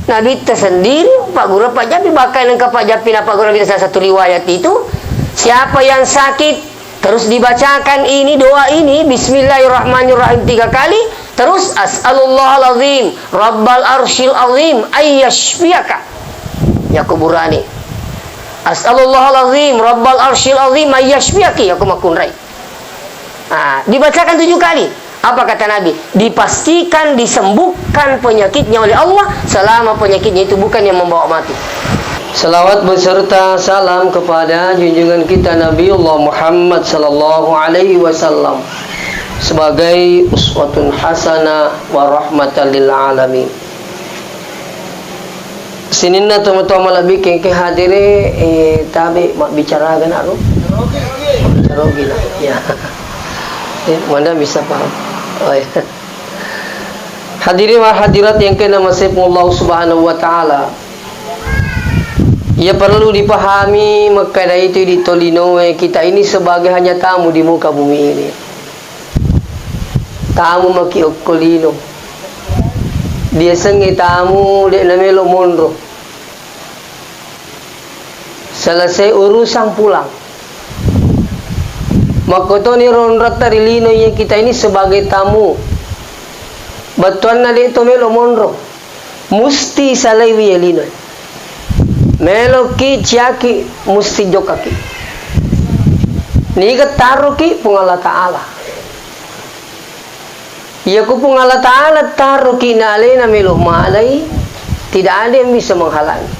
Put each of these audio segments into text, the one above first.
Nabi tersendiri Pak Guru Pak Japi bakal lengkap Pak Japi Pak Guru bisa satu riwayat itu, siapa yang sakit terus dibacakan ini doa ini Bismillahirrahmanirrahim 3 kali, terus as'alullahal azim rabbal arsyil azim ayyashfiyaka ya kuburani, as'alullahal azim rabbal arsyil azim ayyashfiyaki ya kumakunrai. Dibacakan 7 kali. Apa kata Nabi? Dipastikan disembuhkan penyakitnya oleh Allah selama penyakitnya itu bukan yang membawa mati. Salawat beserta salam kepada junjungan kita Nabiullah Muhammad sallallahu alaihi wasallam sebagai uswatun hasanah wa rahmatan lil alamin. Sininna teman-teman lebih ke hadire tabi mak bicara gana ro. Bicara gila. Ya. Mana bisa paham? Oh, ya. Hadirin wa hadirat yang kena Allah Subhanahu wa taala. Ya perlu dipahami maka itu ditolinoe kita ini sebagai hanya tamu di muka bumi ini. Tamu maki okolino. Dia sengi tamu dek namelo mondro. Selesai urusan pulang. Makoto ni ronrat tarilino yang kita ini sebagai tamu. Batuan na dito melo monro. Musti salaiwi elino. Melo ki ciaki musti jokaki. Ni taruh ki pungala taala. Ya ku pungala taala taruh ki nalena melo malai. Tidak ada yang bisa menghalangi.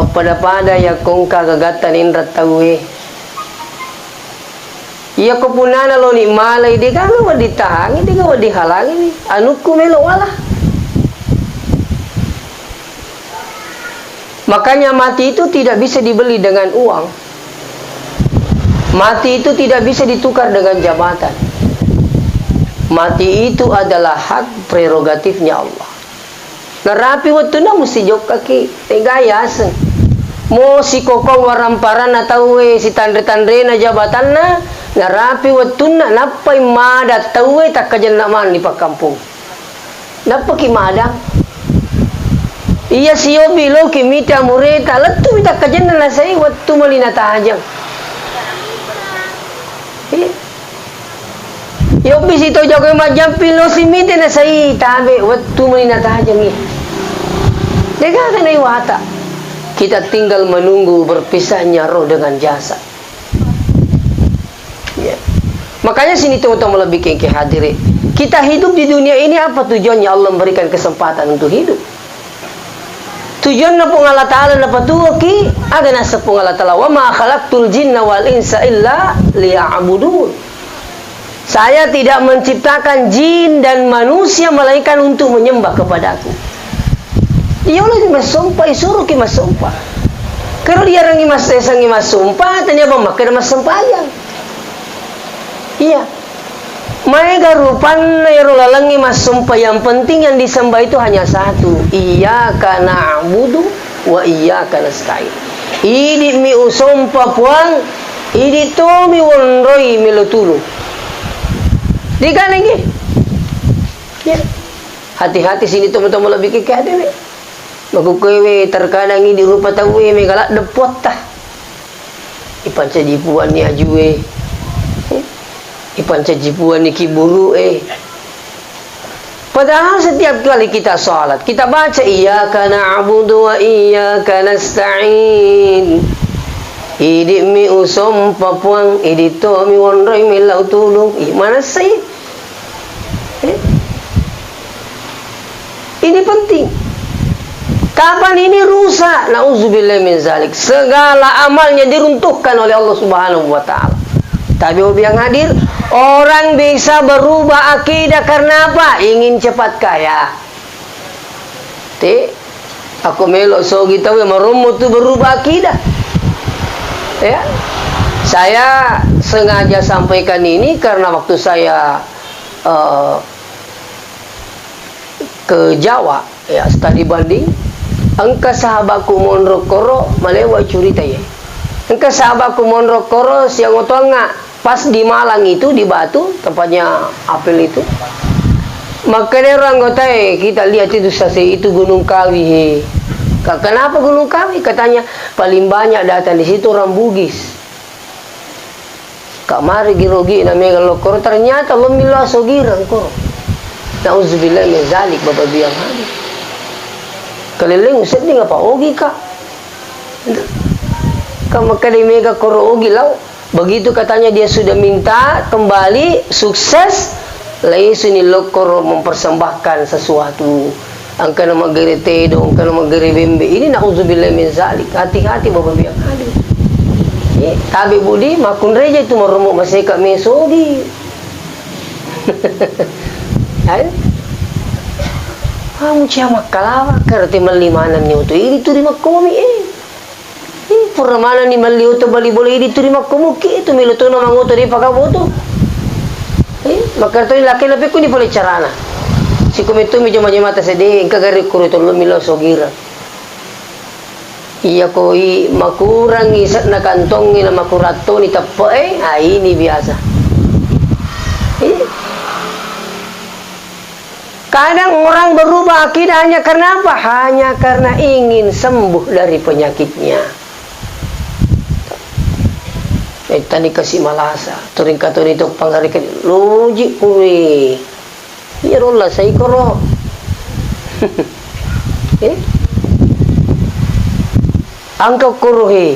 Pada ya kong kagagatan indrat tawe. Iya kepunana lo ni malai dia kan lo ditahangi dia kan dihalangi anuku melo wala. Makanya mati itu tidak bisa dibeli dengan uang. Mati itu tidak bisa ditukar dengan jabatan. Mati itu adalah hak prerogatifnya Allah. Narapi waktu na mesti jok kaki tegayasan. Mo si kokong waramparan atau si tandre-tandre na jabatan na narapi watuna napay mada tawe tak kajan naman ni pakampung. Napa ki mada? Iya siyo bilo kimita mureta latu mita kajan na sai watu malina tajang. Yo bisito jago majam pilo simite na sai tabe watu malina tajang ni. Dega kana iwata. Kita tinggal menunggu berpisahnya roh dengan jasad. Ya. Makanya sini teman-teman lebih ke hadirin. Kita hidup di dunia ini apa tujuannya? Allah memberikan kesempatan untuk hidup. Tujuan na pong Allah Ta'ala na patuki aga nasa pong Allah Ta'ala wa ma khalaqtul jinna wal insa illa liya'budun. Saya tidak menciptakan jin dan manusia melainkan untuk menyembah kepadaku. Iya lah mas sumpah isuruh ki mas sumpah. Kalau dia rangi mas sangi mas sumpah tanya bang makan mas sempayang. Iya. Mereka rupan lalangi mas sumpah yang penting yang disembah itu hanya satu. Iyyaka na'budu wa iyyaka nasta'in. Idi mi usumpa puang, idi to mi wonroi milutulu. Dikan lagi. Ya. Hati-hati sini teman-teman lebih ke hadirin. Magukewe terkadang ini rupa tawe me galak depot tah. Ipanca jipuan ni ajue. Ipanca jipuan ni kiburu Padahal setiap kali kita salat, kita baca iyyaka na'budu wa iyyaka nasta'in. Idi mi usom papuang, idi to mi wonroi mi lau tulung. Mana sih? Ini penting. Kapan ini rusak? Nauzubillah min zalik. Segala amalnya diruntuhkan oleh Allah Subhanahu wa taala. Tapi yang hadir, orang bisa berubah akidah karena apa? Ingin cepat kaya. Aku melok so kita merumut tu berubah akidah. Ya. Saya sengaja sampaikan ini karena waktu saya ke Jawa, ya, studi banding. Engka sahabatku monrokoro malewa curita ya. Engka sahabatku monrokoro siang otonga pas di Malang itu di Batu tempatnya apel itu. Makanya orang kata kita lihat itu stasiun itu Gunung Kawi. Kenapa Gunung Kawi? Katanya paling banyak datang di situ orang Bugis. Kak mari girogi na mega lokor ternyata lo mila sogirang ko. Nauzubillah min zalik bapak biang hadi. Keliling usap ni ngapa ogi kak? Kamu kali mega koro ogi lau. Begitu katanya dia sudah minta kembali sukses. Lai sini lokor mempersembahkan sesuatu. Angka nama gere tedo, angka nama gere bembe. Ini nauzubillah min zalik. Hati-hati bapak biang hadi. Tabi budi makun reja itu merumuk masih kak mesogi. Kamu ciamak kalawa kerti malimanan ni utu ini turima komi purna ni mali utu bali boleh ini turima komu ki itu miluto na manguto di pakaboto. Maka to laki lapi ko ni boleh carana. Si kumitu mi joma mata sede kagari kuruto lo milo sogira. Iya ko makurang isat na kantong na makurato ni tapo ini biasa. Kadang orang berubah akidah hanya karena apa? Hanya karena ingin sembuh dari penyakitnya. Tadi kasih malasa, turing katun itu panggarikan logi kue. Ya rola saya koro. Angka kuruhi.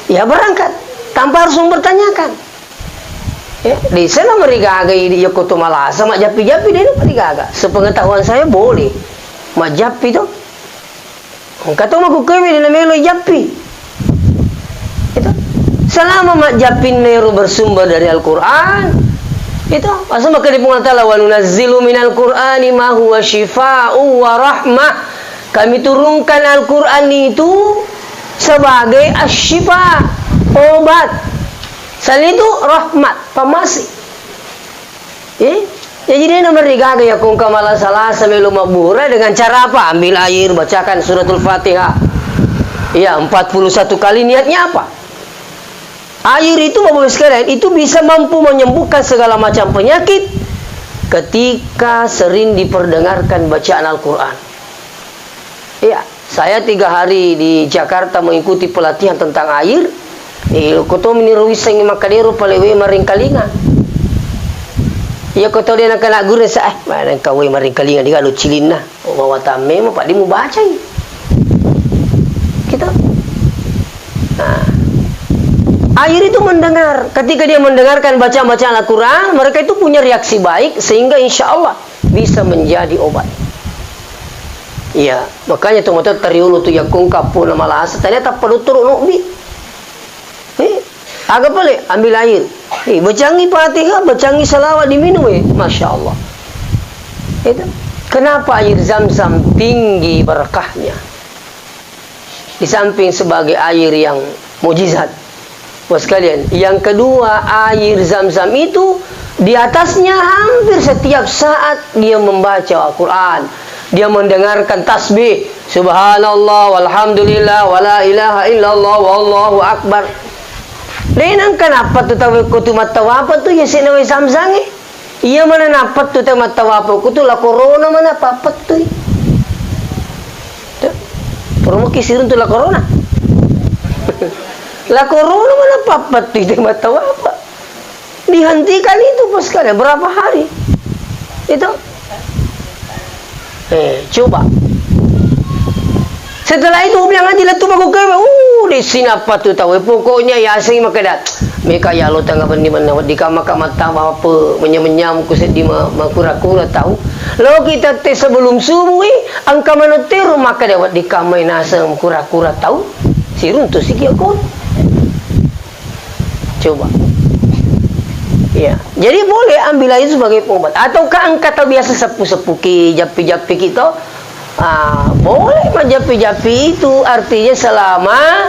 Ya berangkat tanpa harus mempertanyakan. Di sana mereka agak ini Yokoto Malasa mak japi-japi dia mereka agak sepengetahuan saya boleh mak japi tu kata mak kukewe dia melo japi itu selama mak japi neru bersumber dari Al-Quran itu asal maka di pengal ta'ala wa nunazzilu minal Qur'ani ma huwa shifa'u wa rahmah kami turunkan Al-Quran itu sebagai asyifa obat. Selain itu rahmat, pemasi. Ya jadi nama rigaga ya kung kamala salah sambil mabura dengan cara apa? Ambil air, bacakan suratul Fatihah. Ya 41 kali niatnya apa? Air itu Bapak sekalian itu bisa mampu menyembuhkan segala macam penyakit ketika sering diperdengarkan bacaan Al-Quran. Ya, saya 3 hari di Jakarta mengikuti pelatihan tentang air. Koto meniruwi sangi makadero palewe maring kalinga. Ya koto dia nak kena guru sa mana kawe maring kalinga dia lu cilin nah. Bawa tame mo pak di mu baca. Kita. Nah. Air itu mendengar. Ketika dia mendengarkan bacaan Al-Quran, mereka itu punya reaksi baik sehingga insya Allah bisa menjadi obat. Iya, makanya tu motor teriulu tu yang kungkap pun malah asa ternyata perlu turun nubi. Agak boleh ambil air. Bacangi Fatihah, bacangi salawat diminum Masya Allah. Itu. Kenapa air Zam-Zam tinggi berkahnya? Di samping sebagai air yang mujizat. Bos sekalian, yang kedua air Zam-Zam itu di atasnya hampir setiap saat dia membaca Al-Quran. Dia mendengarkan tasbih. Subhanallah, walhamdulillah, wala ilaha illallah, wallahu akbar. Lenang kenapa tu tahu kutu matawapa tu ya sinawi samsangi. Iya mana napat tu tahu matawapa kutu la corona mana papat tu. Promo kisirun tu la corona. La corona mana papat tu tahu matawapa. Dihentikan itu bos kalian berapa hari? Itu. Coba. Setelah itu bilang aja lah tu bagus ke, di sini apa tu tahu? Pokoknya ya asing makadat. Mereka ya lo tengah benih mana di kamar tahu apa menyam-menyam kuset di makura-kura tahu. Lo kita te sebelum subuh angka manoter maka dapat di kamar nasa kura-kura tahu. Sirun tu sikit kau. Coba. Ya, jadi boleh ambil air sebagai obat. Ataukah angka biasa sepu-sepuki japi-japi kita? Boleh majapi-japi itu artinya selama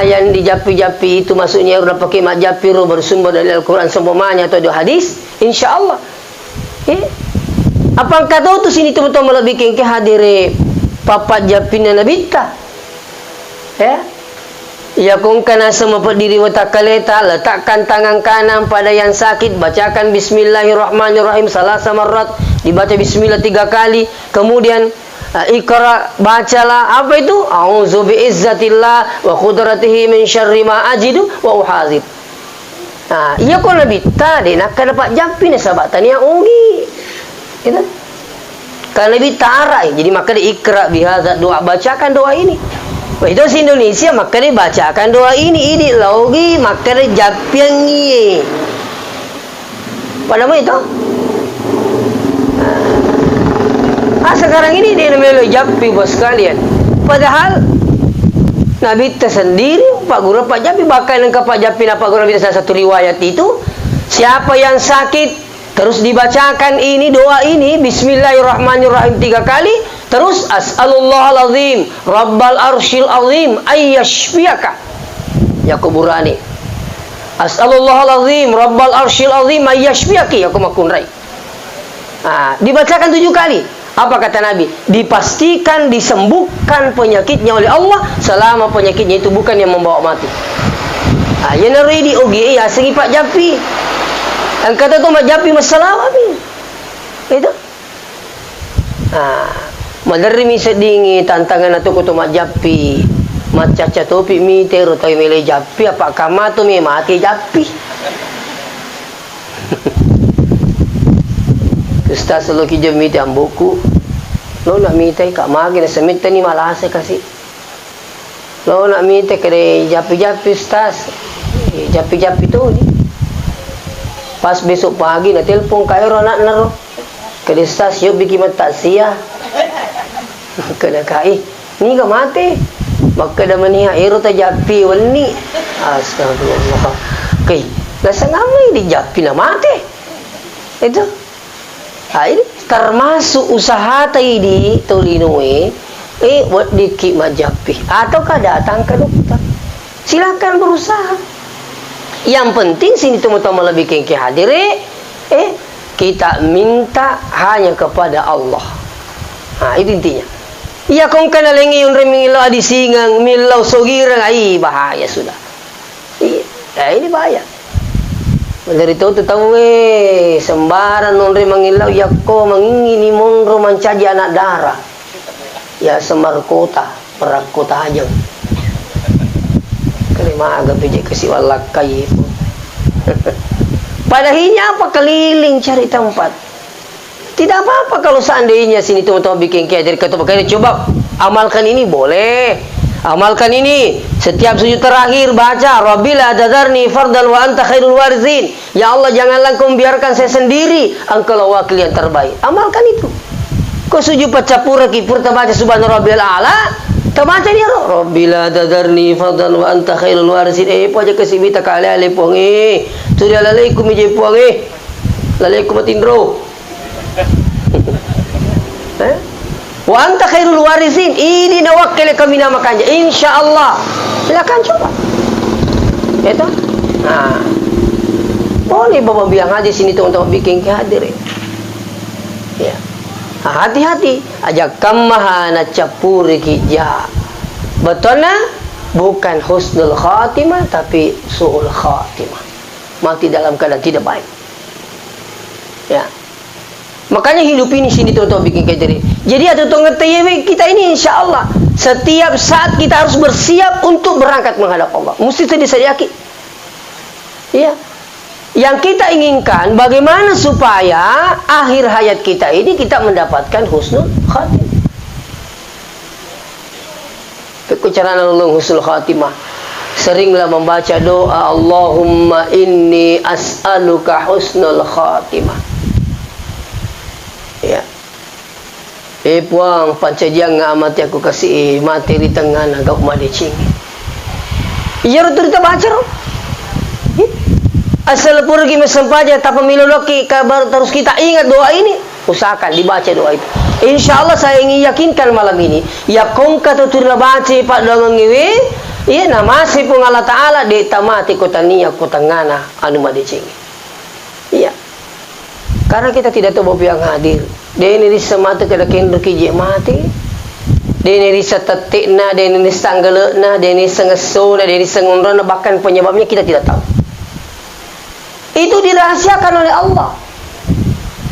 yang di japi-japi itu maksudnya udah pakai majapi bersumber dari Al-Quran seumpamanya atau di hadis, insya Allah. Apa kata tu sini teman-teman lebih ke hadire papat japina nabita. Ya. Ya kung kana sama berdiri watakaleta, letakkan tangan kanan pada yang sakit, bacakan bismillahirrahmanirrahim salasa marrat, dibaca bismillah 3 kali, kemudian Iqra, bacalah apa itu? A'udzu biizzatillah wa qudratihi min syarri ma ajidu wa uhazib. Iya ko nabi tadi nak dapat jampi ni sahabat tania ugi. Gitu. Kalau nabi tarai, jadi maka dia Iqra bihadza doa, bacakan doa ini. Itu si Indonesia maka dia bacakan doa ini lagi maka dia japian ni. Padahal itu. Sekarang ini dia namanya japi bos kalian. Padahal Nabi tersendiri Pak Guru Pak Japi bahkan engkau Pak Japi Pak Guru bisa satu riwayat itu siapa yang sakit terus dibacakan ini doa ini bismillahirrahmanirrahim 3 kali terus as'alullahal azim rabbal arsyil azim ayyashfiyaka ya kuburani as'alullahal azim rabbal arsyil azim ayyashfiyaki ya kumakunrai. Dibacakan 7 kali. Apa kata Nabi? Dipastikan disembuhkan penyakitnya oleh Allah selama penyakitnya itu bukan yang membawa mati. Ya nari di ogi ya segi Pak Japi. Ang kata tu Pak Japi masalah apa ni? Itu. Madari mi sedingi tantangan atau kutu Pak Japi. Macaca topi mi teru tahu mele Japi apa kama tu mi mati Japi. Ustaz lo ki jemi ti amboku. Lo nak minta kat magi na semita ni malah saya kasih. Lo nak minta kere japi-japi Ustaz. Japi-japi tu ni. Pas besok pagi na telpon kairo nak naro. Kere Ustaz yo bikin mata sia. Kena kai. Ni ga mati. Maka dah meniha iro ta japi wani. Astagfirullah. Kai. Rasa ngamai di japi na mati. Itu. Ini termasuk usaha tadi tolinue buat dikit majapi ataukah datang ke dokter silakan berusaha. Yang penting sini teman-teman lebih kengki hadiri kita minta hanya kepada Allah. Itu intinya. Ya kong kana lengi yung remingilo adi singang milaw sogirang bahaya sudah. Ini bahaya. Dari itu tahu sembaran nonre mangilau yakko mangingini monro mancaji anak darah. Ya sembar kota, perak kota aja. Kelima agak pijak kesiwalak kayi itu. Padahinya apa keliling cari tempat. Tidak apa-apa kalau seandainya sini teman-teman bikin kayak dari ketua bakal coba amalkan ini boleh. Amalkan ini setiap sujud terakhir baca Rabbila tadarni fardan wa anta khairul warizin. Ya Allah janganlah kau biarkan saya sendiri, engkau wakil yang terbaik. Amalkan itu. Kau sujud pacapura ki purta baca subhana rabbil a'la, terbaca dia Rabbila tadarni fardan wa anta khairul warizin. Aja kesibita kali ale puang tu dia lalai ku mi je puang lalai ku matindro. Wa anta khairul warizin. Ini nawakil kami namakannya insyaallah. Silakan coba. Itu. Boleh bawa biang hadis ini untuk bikin kehadirin. Ya. Hati-hati. Aja kamahana capuri kija. Betulnya bukan husnul khatimah tapi su'ul khatimah. Mati dalam keadaan tidak baik. Ya. Makanya hidup ini sini tuan-tuan bikin kehadirin. Jadi ada tuan ngerti kita ini insya Allah setiap saat kita harus bersiap untuk berangkat menghadap Allah. Mesti saya yakin. Ya. Yang kita inginkan bagaimana supaya akhir hayat kita ini kita mendapatkan husnul khatimah. Kecuali Allah husnul khatimah. Seringlah membaca doa Allahumma inni as'aluka husnul khatimah. Ya. Puang pancajang amati aku kasih materi tengah agak madecing. Iya kita baca roh. Asal pergi mesempaja tak pemiloki kabar terus kita ingat doa ini, usahakan dibaca doa itu. Insyaallah saya ingin yakinkan malam ini ya kongka tuturna baca pak dalam ngewe iya nama si pun Allah Ta'ala de tamati kota niya kota ngana anu madecing. Iya. Karena kita tidak tahu bahwa yang hadir. Dia ini di semata kada kendor kiji mati. Dene risa tetikna, dene sanggelena, dene sengesona, dene sengunrana, bahkan penyebabnya kita tidak tahu. Itu dirahasiakan oleh Allah.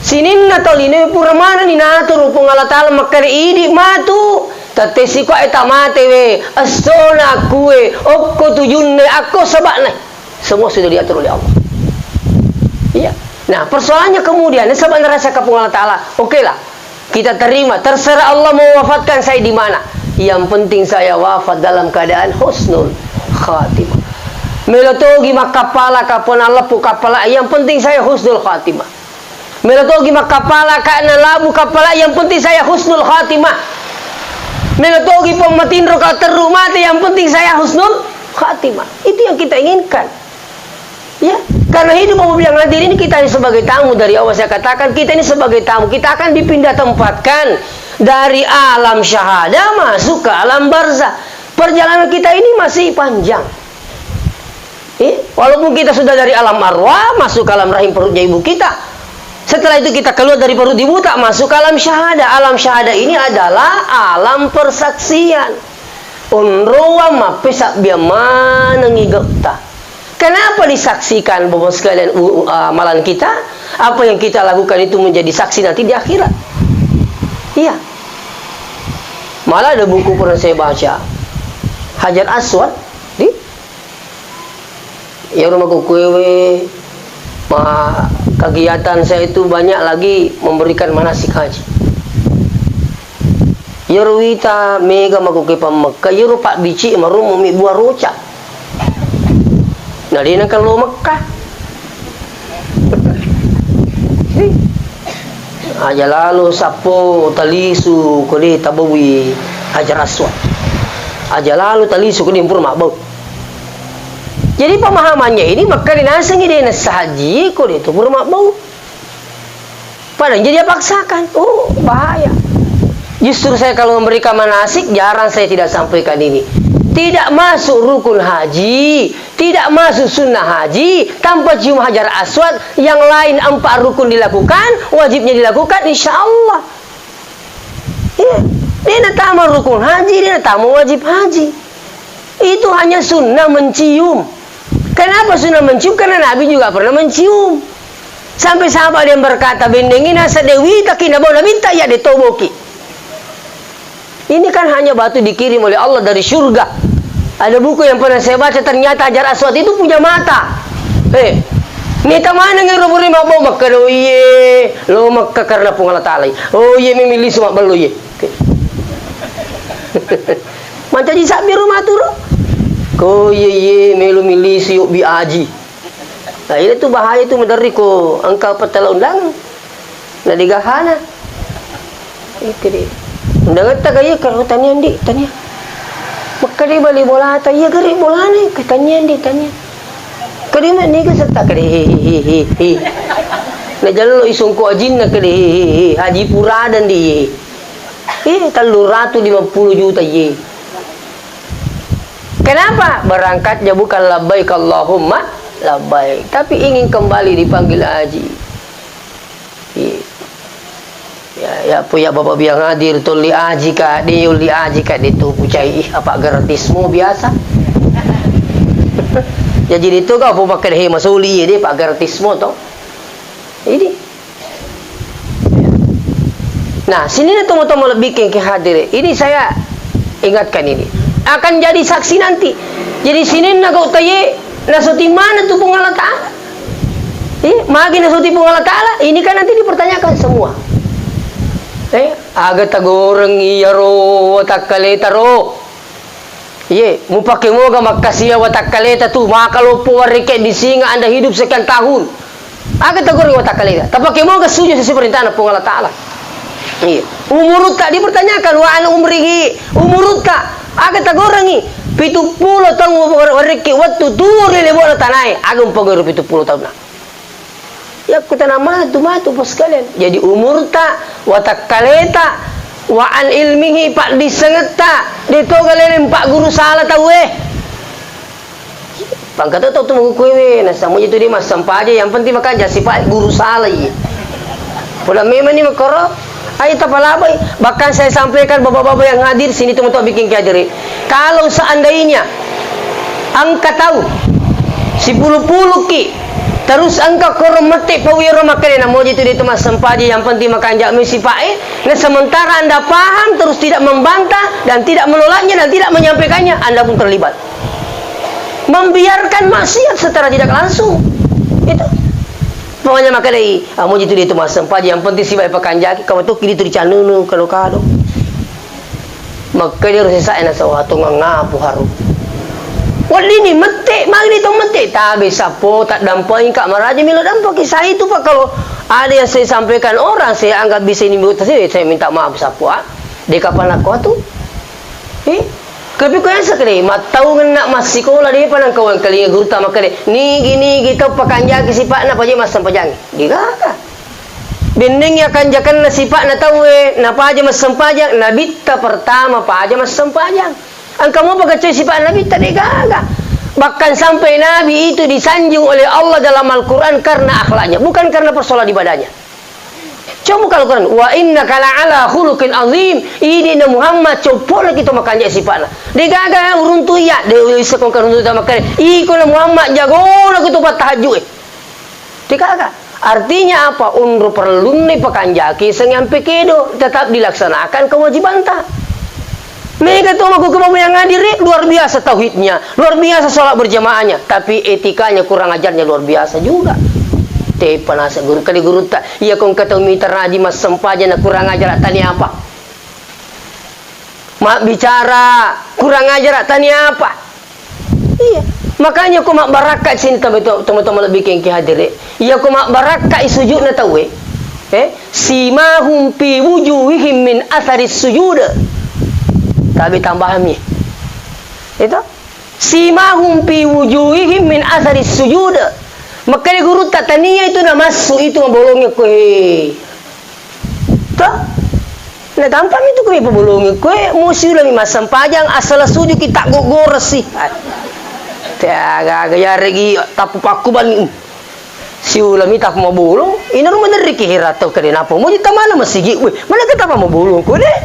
Sininna toline puramana ni natur upung Allah Ta'ala makari idi matu. Tatesi ko eta mate we, asona kue, okko tujunne, aku sebakne. Semua sudah diatur oleh Allah. Iya. Nah, persoalannya kemudian sebab ngerasa kapung Allah Ta'ala. Oke lah. Kita terima, terserah Allah mau wafatkan saya di mana. Yang penting saya wafat dalam keadaan husnul khatimah. Melotogi makapala kapona lepu kapala, yang penting saya husnul khatimah. Melotogi makapala kana labu kapala, yang penting saya husnul khatimah. Melotogi pematindro ka teruk mati, yang penting saya husnul khatimah. Itu yang kita inginkan. Ya, karena hidup bilang hadir ini kita ini sebagai tamu dari awal saya katakan kita ini sebagai tamu, kita akan dipindah tempatkan dari alam syahada masuk ke alam barzah. Perjalanan kita ini masih panjang. Walaupun kita sudah dari alam arwah masuk ke alam rahim perutnya ibu kita. Setelah itu kita keluar dari perut ibu tak masuk ke alam syahada. Alam syahada ini adalah alam persaksian. Unruwa mapesak biamana ngigapta. Kenapa disaksikan Bapak sekalian amalan kita? Apa yang kita lakukan itu menjadi saksi nanti di akhirat. Iya. Malah ada buku pernah saya baca. Hajar Aswad di ya rumah kukuwe. Kegiatan saya itu banyak lagi memberikan manasik haji. Yerwita mega makuke pamekka yeru pak bici marum mi buah roca. Nah dia nak kalau Mekah aja lalu sapo talisu kuli tabawi Hajar Aswad aja lalu talisu kuli impur mabau. Jadi pemahamannya ini Mekah dinasangi dia sahaji kuli itu impur mabau. Padahal jadi dia paksakan. Oh bahaya. Justru saya kalau memberikan manasik jarang saya tidak sampaikan ini. Tidak masuk rukun haji, tidak masuk sunnah haji tanpa cium Hajar Aswad. Yang lain 4 rukun dilakukan, wajibnya dilakukan, insya Allah. Ya, dia nak tamu rukun haji, dia nak tamu wajib haji. Itu hanya sunnah mencium. Kenapa sunnah mencium? Karena Nabi juga pernah mencium. Sampai sahabat yang berkata, bendengin asa dewi takina bau minta ya detoboki. Ini kan hanya batu dikirim oleh Allah dari surga. Ada buku yang pernah saya baca, ternyata Hajar Aswad itu punya mata. Nita mana ngeru beri mabau Mekah do iye. Lo Mekah karena pun Allah Ta'ala. Oh iye memilih semua belu iye. Macam di sabi rumah tu. Ko iye melu milih siuk bi aji. Nah ini tu bahaya tu medari ko engkau petala undang. Nah digahana. Itu dia. Undang tak kaya kalau tanya andi tanya. Maka dia balik bola atas, ya kari bola ni, katanya dia tanya. Kari mana ni ke serta kari hehehe. Nak jalan lo isung ko ajin nak kari hehehe. Haji pura dan dia. Telur ratu 50 juta ye. Kenapa? Berangkatnya bukan labbaik Allahumma labbaik, tapi ingin kembali dipanggil haji. Ya punya bapak biang hadir tu li aji ka dia li aji ka itu pucai apa gratismu biasa. Ya jadi itu kau pun pakai he masuli dia pak gratismu tu. Ini. Nah, sini temu-temu lebih ke hadir. Ini saya ingatkan ini. Akan jadi saksi nanti. Jadi sini nak kau tanya nasuti mana tu pun Allah Ta'ala. Magi nasuti pun Allah Ta'ala. Ini kan nanti dipertanyakan semua. Aga tagoreng iya ro watakaleta ro. Ye, mu pakai moga makasiya watakaleta tu makalopo warike di singa Anda hidup sekian tahun. Aga tagoreng watakaleta. Tapake moga sujud sesuai perintah Allah Ta'ala. Iya. Umurut tak dipertanyakan wa an umrihi. Umurut tak aga tagorengi 70 tahun warike waktu tur lele bola tanai. Aga umpagoro 70 tahun. Ya kita nama tu matu pas sekalian. Jadi umur tak watakaleta wa an ilmihi pak disengeta ditogalin pak guru salah tahu Pangkat tu mau kuwe na samo itu dia mas sampah aja yang penting makan jasi pak guru salah ye. Pula memang ni makoro Ayo tapalabay. Bahkan saya sampaikan bapak-bapak yang hadir sini teman-teman bikin kehadirin. Kalau seandainya angka tahu si puluh-puluh ki terus angka korong metik pawiro makan na mo itu di tempat sempaji yang penting makan jak misi pae. Nah sementara anda paham terus tidak membantah dan tidak menolaknya dan tidak menyampaikannya, anda pun terlibat membiarkan maksiat secara tidak langsung. Itu pokoknya maka dari mo itu di tempat sempaji yang penting si bae pakan jak kamu tu kiri tu dicanunu kalau kado maka dia harus saya na sawatu ngapu haru. Wali ni metik, mari tu metik. Tak bisa po, tak dampai kak maraja mila dampai. Kisah itu pak kalau ada yang saya sampaikan orang, saya anggap bisa ini saya minta maaf sapu. Di kapan aku tu? Tapi kau yang sekali, matau nak masih sekolah dia panang kawan kali guru tamak kali. Ni gini kita pakai jaki sifat na paje mas sampajang. Dia kak. Bending ya kanjakan na sifat na tahu na paje mas sampajang. Nabita pertama paje mas sampajang. Ang kamu pakai sifat Nabi tadi gagah. Bahkan sampai Nabi itu disanjung oleh Allah dalam Al-Quran karena akhlaknya, bukan karena persoalan ibadahnya. Coba kalau Quran, wa innaka la'ala khuluqin azim. Ini na Muhammad coba kita makan je sifatna. Dia gagah uruntu ya, dia sekon karuntu makan. Iko na Muhammad jago na kita buat tahajud. Dia gagah. Artinya apa? Unru perlu ni pakanjaki sengampe kedo tetap dilaksanakan kewajiban tak. Mereka tahu aku kemampuan yang hadir luar biasa tauhidnya, luar biasa sholat berjamaahnya, tapi etikanya kurang ajarnya luar biasa juga. Panasa guru kali guru tak, ia kong kata mitra raji mas sempaja na kurang ajar tanya apa? Mak bicara kurang ajar tanya apa? Iya, makanya aku mak barakat sini teman-teman lebih kengki hadir. Ia aku mak barakat sujud na tahu simahum fi wujuhihim min atharis sujud. Tapi tambahan ni itu simahum fi wujuhihim min athari sujud. Maka dia guru tak tania itu nak masuk itu bolongnya kue tak nak gampang itu kue bolongnya kue musuh lagi masam pajang asal sujud kita gogor sih tiaga gaya regi tapu paku ban si ulami tak mau bolong ini rumah dari kira atau kena apa mau kita mana masih gitu mana kita mau bolong kue deh.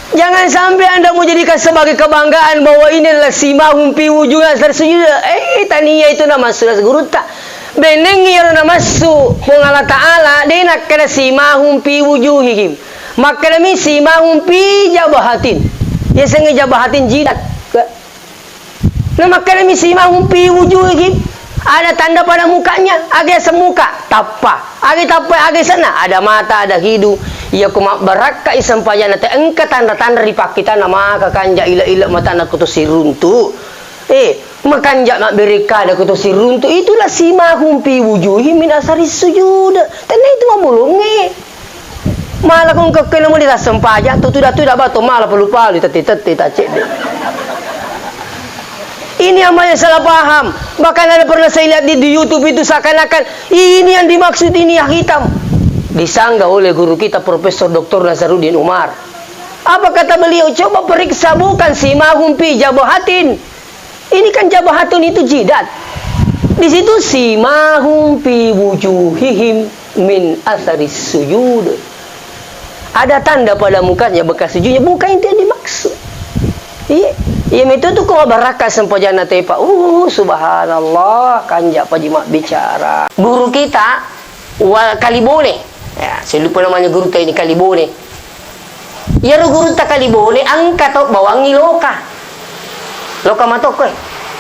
Jangan sampai anda mau jadikan sebagai kebanggaan bahwa ini adalah simahum fi wujuhihim tersujud. Tania itu nama surah guru tak. Beneng yang nama su Allah Taala dia nak kena simahum fi wujuhihim. Maka demi simahum fi jabahatin. Dia sengaja jabahatin jidat. Nah maka demi simahum fi wujuhihim. Ada tanda pada mukanya, agak semuka, tapa, agak sana, ada mata, ada hidung. Ia kumak baraka isampaya nate engka tanda-tanda dipakita nama kakanja ila mata nak kutu siruntu. Makanja mak bereka ada kutu siruntu itulah simahum fi wujuhihim min asaris sujud. Tenang itu mah bolonge. Malah kung kakena mo dita sampaya tu tidak bato malah palu-palu tati tacek deh. Ini yang banyak salah paham. Bahkan ada pernah saya lihat di YouTube itu seakan-akan ini yang dimaksud ini yang hitam. Disanggah oleh guru kita Profesor Dr. Nazaruddin Umar. Apa kata beliau? Coba periksa bukan simahum fi jabahatin. Ini kan jabahatun itu jidat. Di situ simahum fi wujuhihim min atharis sujud. Ada tanda pada mukanya bekas sujudnya, bukan itu yang dimaksud. Iya. Ia itu tu kau barakat sempajana tepa. Subhanallah, kanja pajimak bicara. Guru kita Kalibone. Ya, saya lupa namanya guru kita ini Kalibone. Ya guru tak Kalibone angkat tok bawangi loka. Loka matok kowe.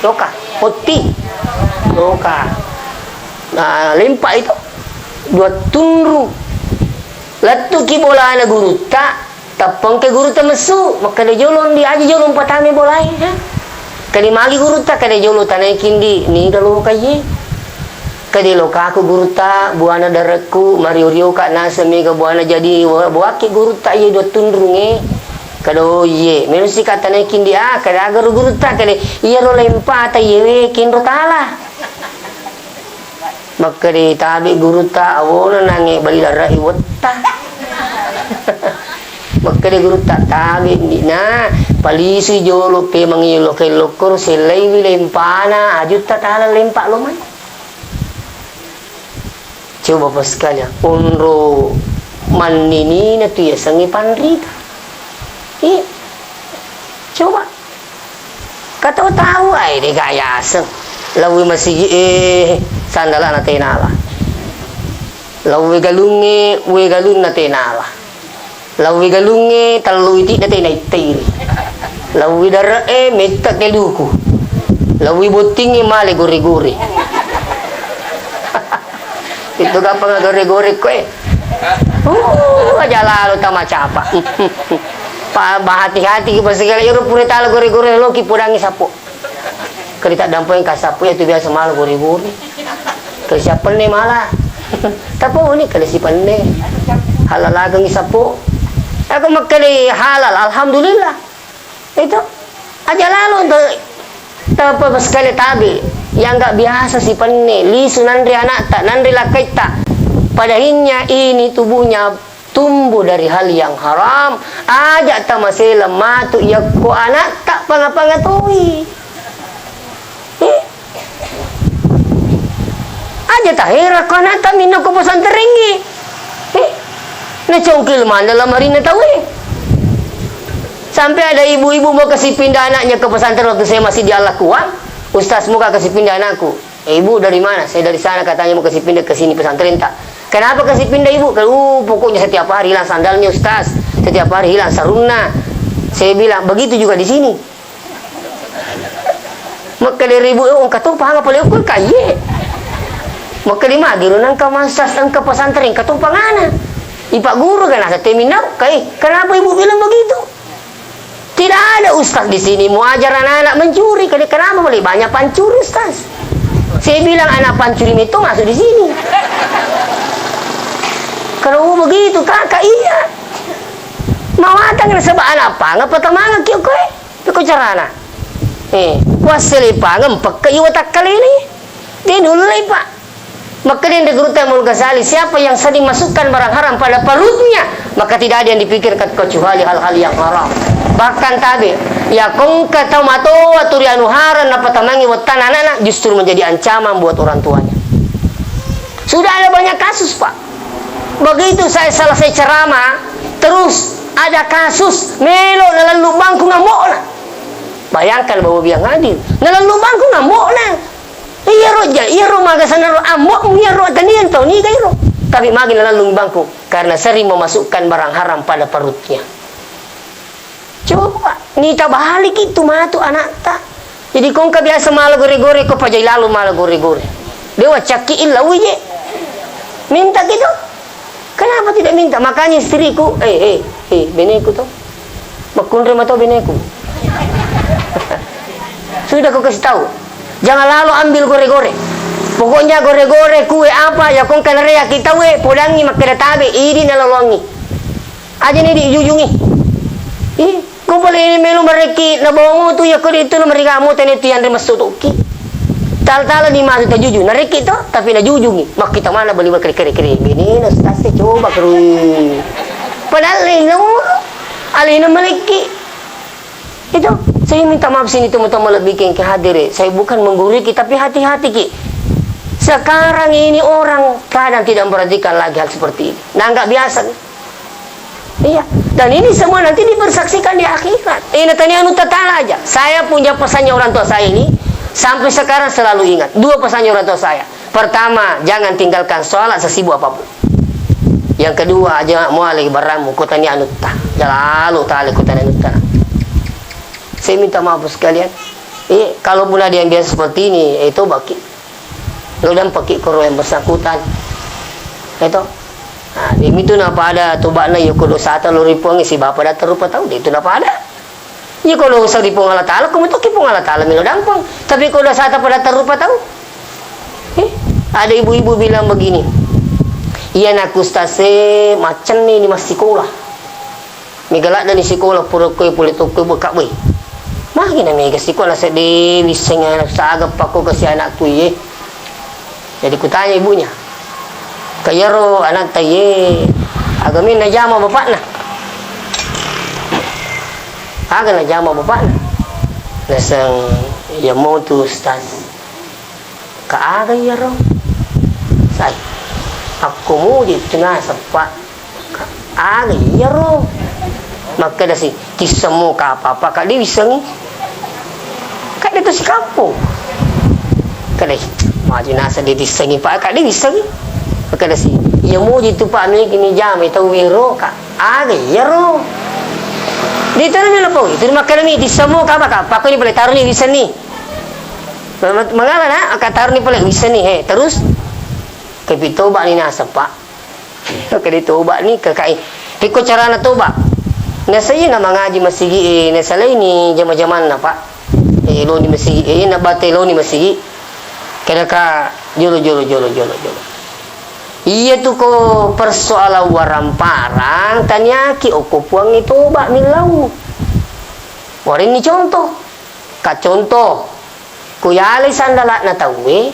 Loka, poti. Loka. Nah, lempak itu dua tunru. Latu ki bola na guru tak tapang ke guru ta mesu maka de jolon di aja jolon patame bolai kali magi guru ta kade jolo tanai kindi ni dalu kaye kade loka aku guru ta buana dareku mario rio ka na semi ka buana jadi buaki guru ta ye do tundrunge kado ye menusi kata tanai kindi kade agar guru ta kade iya ro lempa ta ye kinro tala maka de tabi guru ta awona nange bali darai wetta maka dia guru tak tabi na palisi jolo pe mangilo ke lokor selai lempana ajut tak tahala lempak loman. Coba pas sekalian unro manini na tuya sangi panrita. Coba. Katawa-tawa ay di kaya aseng. Lawi masigi sandala na tinala. Lawi galungi, we galun na tinala. Lawi galungi, talu iti na tinaitiri. Lawi dara meta keluku. Lawi butingi mali guri-guri. Itu ka pang guri-guri ko aja lalu tama capa. Bahati-hati kita segala iro pura talo guri-guri lo ki pudangi sapo. Kerita dampo yang kasapu itu biasa malu guri-guri. Kalau siapa nih malah. Tapi ini kalau si pandai halal agang isapo. Aku makali halal, alhamdulillah. Itu aja lalu untuk tapi sekali tabi yang nggak biasa si pandai. Lisu nandri anak tak nandri lakai tak. Padahinya ini tubuhnya tumbuh dari hal yang haram. Ajak tamasela matu ya ko anak tak pangapangatui. Aja tahira ko anak tak minum ko pesan teringgi. Na congkil mana dalam hari na tahu. Sampai ada ibu-ibu mau kasih pindah anaknya ke pesantren waktu saya masih di Al-Quwan. Ustaz mau kasih pindah anakku. Ibu dari mana? Saya dari sana, katanya mau kasih pindah ke sini pesantren tak. Kenapa kasih pindah ibu? Kalau pokoknya setiap hari hilang sandalnya Ustaz, setiap hari hilang sarungnya. Saya bilang begitu juga di sini. Maka dari ibu kata pahang apa leukeun kaye. Maka di magiru nang ka masas ang ka pesantren katumpangana. Ipak guru kan asa teminau kai. Kenapa ibu bilang begitu? Tidak ada Ustaz di sini mau ajar anak-anak mencuri. Kenapa boleh banyak pancuri Ustaz? Saya bilang anak pancuri itu masuk di sini. Kalau begitu kakak iya. Mawatang na sabaan apa? Nga patamanga kiyo ko Piko carana. Wasili pa ngempak kayo watak kali ini. Dinulay pa. Maka din Dagruta Imam Ghazali, siapa yang sering masukkan barang haram pada perutnya, maka tidak ada yang dipikirkan kecuali hal-hal yang haram. Bahkan tabi, ya kong kata mato aturianu haram na patamangi watan anak justru menjadi ancaman buat orang tuanya. Sudah ada banyak kasus Pak. Begitu saya selesai ceramah, terus ada kasus melo nalan lubangku ngamok na. Bayangkan bahwa biang adil nalan lubangku ngamok na. Iya ro magasan ro amok iya ro tanian tau ni kayo. Tapi magi nalan lubangku karena sering memasukkan barang haram pada perutnya. Coba nita balik itu matu anak ta. Jadi kong biasa malah gore-gore ko pajay lalu malah gore-gore. Dewa cakiin lawi je. Minta gitu. Kenapa tidak minta? Makanya istriku, beneku tuh. Makunre mata beneku. Sudah kau kasih tahu. Jangan lalu ambil gore-gore. Pokoknya gore-gore kue apa ya kong kanarea kita we pulangi makira tabe ini nalalongi. Aja nih dijujungi. Kau boleh ini melu mereki na bongo tu ya kau itu na mereka mo tani tu yang remasutuki. Tal-tal di masuk terjujung, nariki itu, tapi na jujungi. Mak kita mana beli kere-kere bini, na stasi coba kerui. Padahal alina mereki. Itu, saya minta maaf sini teman-teman lebih ke hadir. Saya bukan menggurui tapi hati-hati ki. Sekarang ini orang kadang tidak memperhatikan lagi hal seperti ini. Nah, nggak biasa. Iya, dan ini semua nanti dipersaksikan di akhirat. Ini tanya anu tatala aja. Saya punya pesannya orang tua saya ini. Sampai sekarang selalu ingat dua pesannya orang tua saya. Pertama, jangan tinggalkan sholat sesibuk apapun. Yang kedua, jangan muali baramu kotani anutta. Jalalu tali kotani anutta. Saya minta maaf sekalian. Kalau pun ada yang biasa seperti ini, itu baki. Lo dan pakai koro yang bersangkutan. Itu. Nah, itu napa ada tubakna ya kudu sata lo ripuang si bapak dah terupa tahu itu napa ada. Ya kalau usah dipung Allah Ta'ala, kamu tuh kipung Allah Ta'ala milo dampang. Tapi kalau saat pada terupa tahu. Ada ibu-ibu bilang begini. Iya nak ustase macam ni masih sekolah. Migalak dari sekolah pura kue pulit kue buka boy. Magi na mega sekolah sedih bisanya sa agap aku kasih anak ye. Jadi kutanya ibunya. Kayaro anak taye agamin na jama bapak na. Agak na jama bapak na. Nasang ya mau tu ustaz. Kaaga ya ro. Say. Aku mau di tengah sepak. iya ro. Maka dah si kisemu ka apa kak dia bisa ni. Kak dia tu si kampung. Kak dia maju nasa dia disengi pak kak dia bisa ni. Maka dah si ia mau jitu pak ni kini jam itu wiro kak. Iya ro. Di tanah ni lepo. Itu maka ni disemu ka apa kak. Pak ni boleh taruh ni bisa ni. Mengapa nak? Kak taruh ni boleh bisa ni. Terus kepi toba ni nasa pak. Kadi toba ni kakak. Ikut cara na toba. Nasa iya na mga haji masigi nasa lay ni jama-jaman na pak. Lo ni masigi na bate lo ni masigi. Kaya ka jolo. Iya tu ko persoalan warang parang tanyaki o kupuang itu bak milau. Warin ni contoh. Ka contoh. Kuyali sandalat na tawi.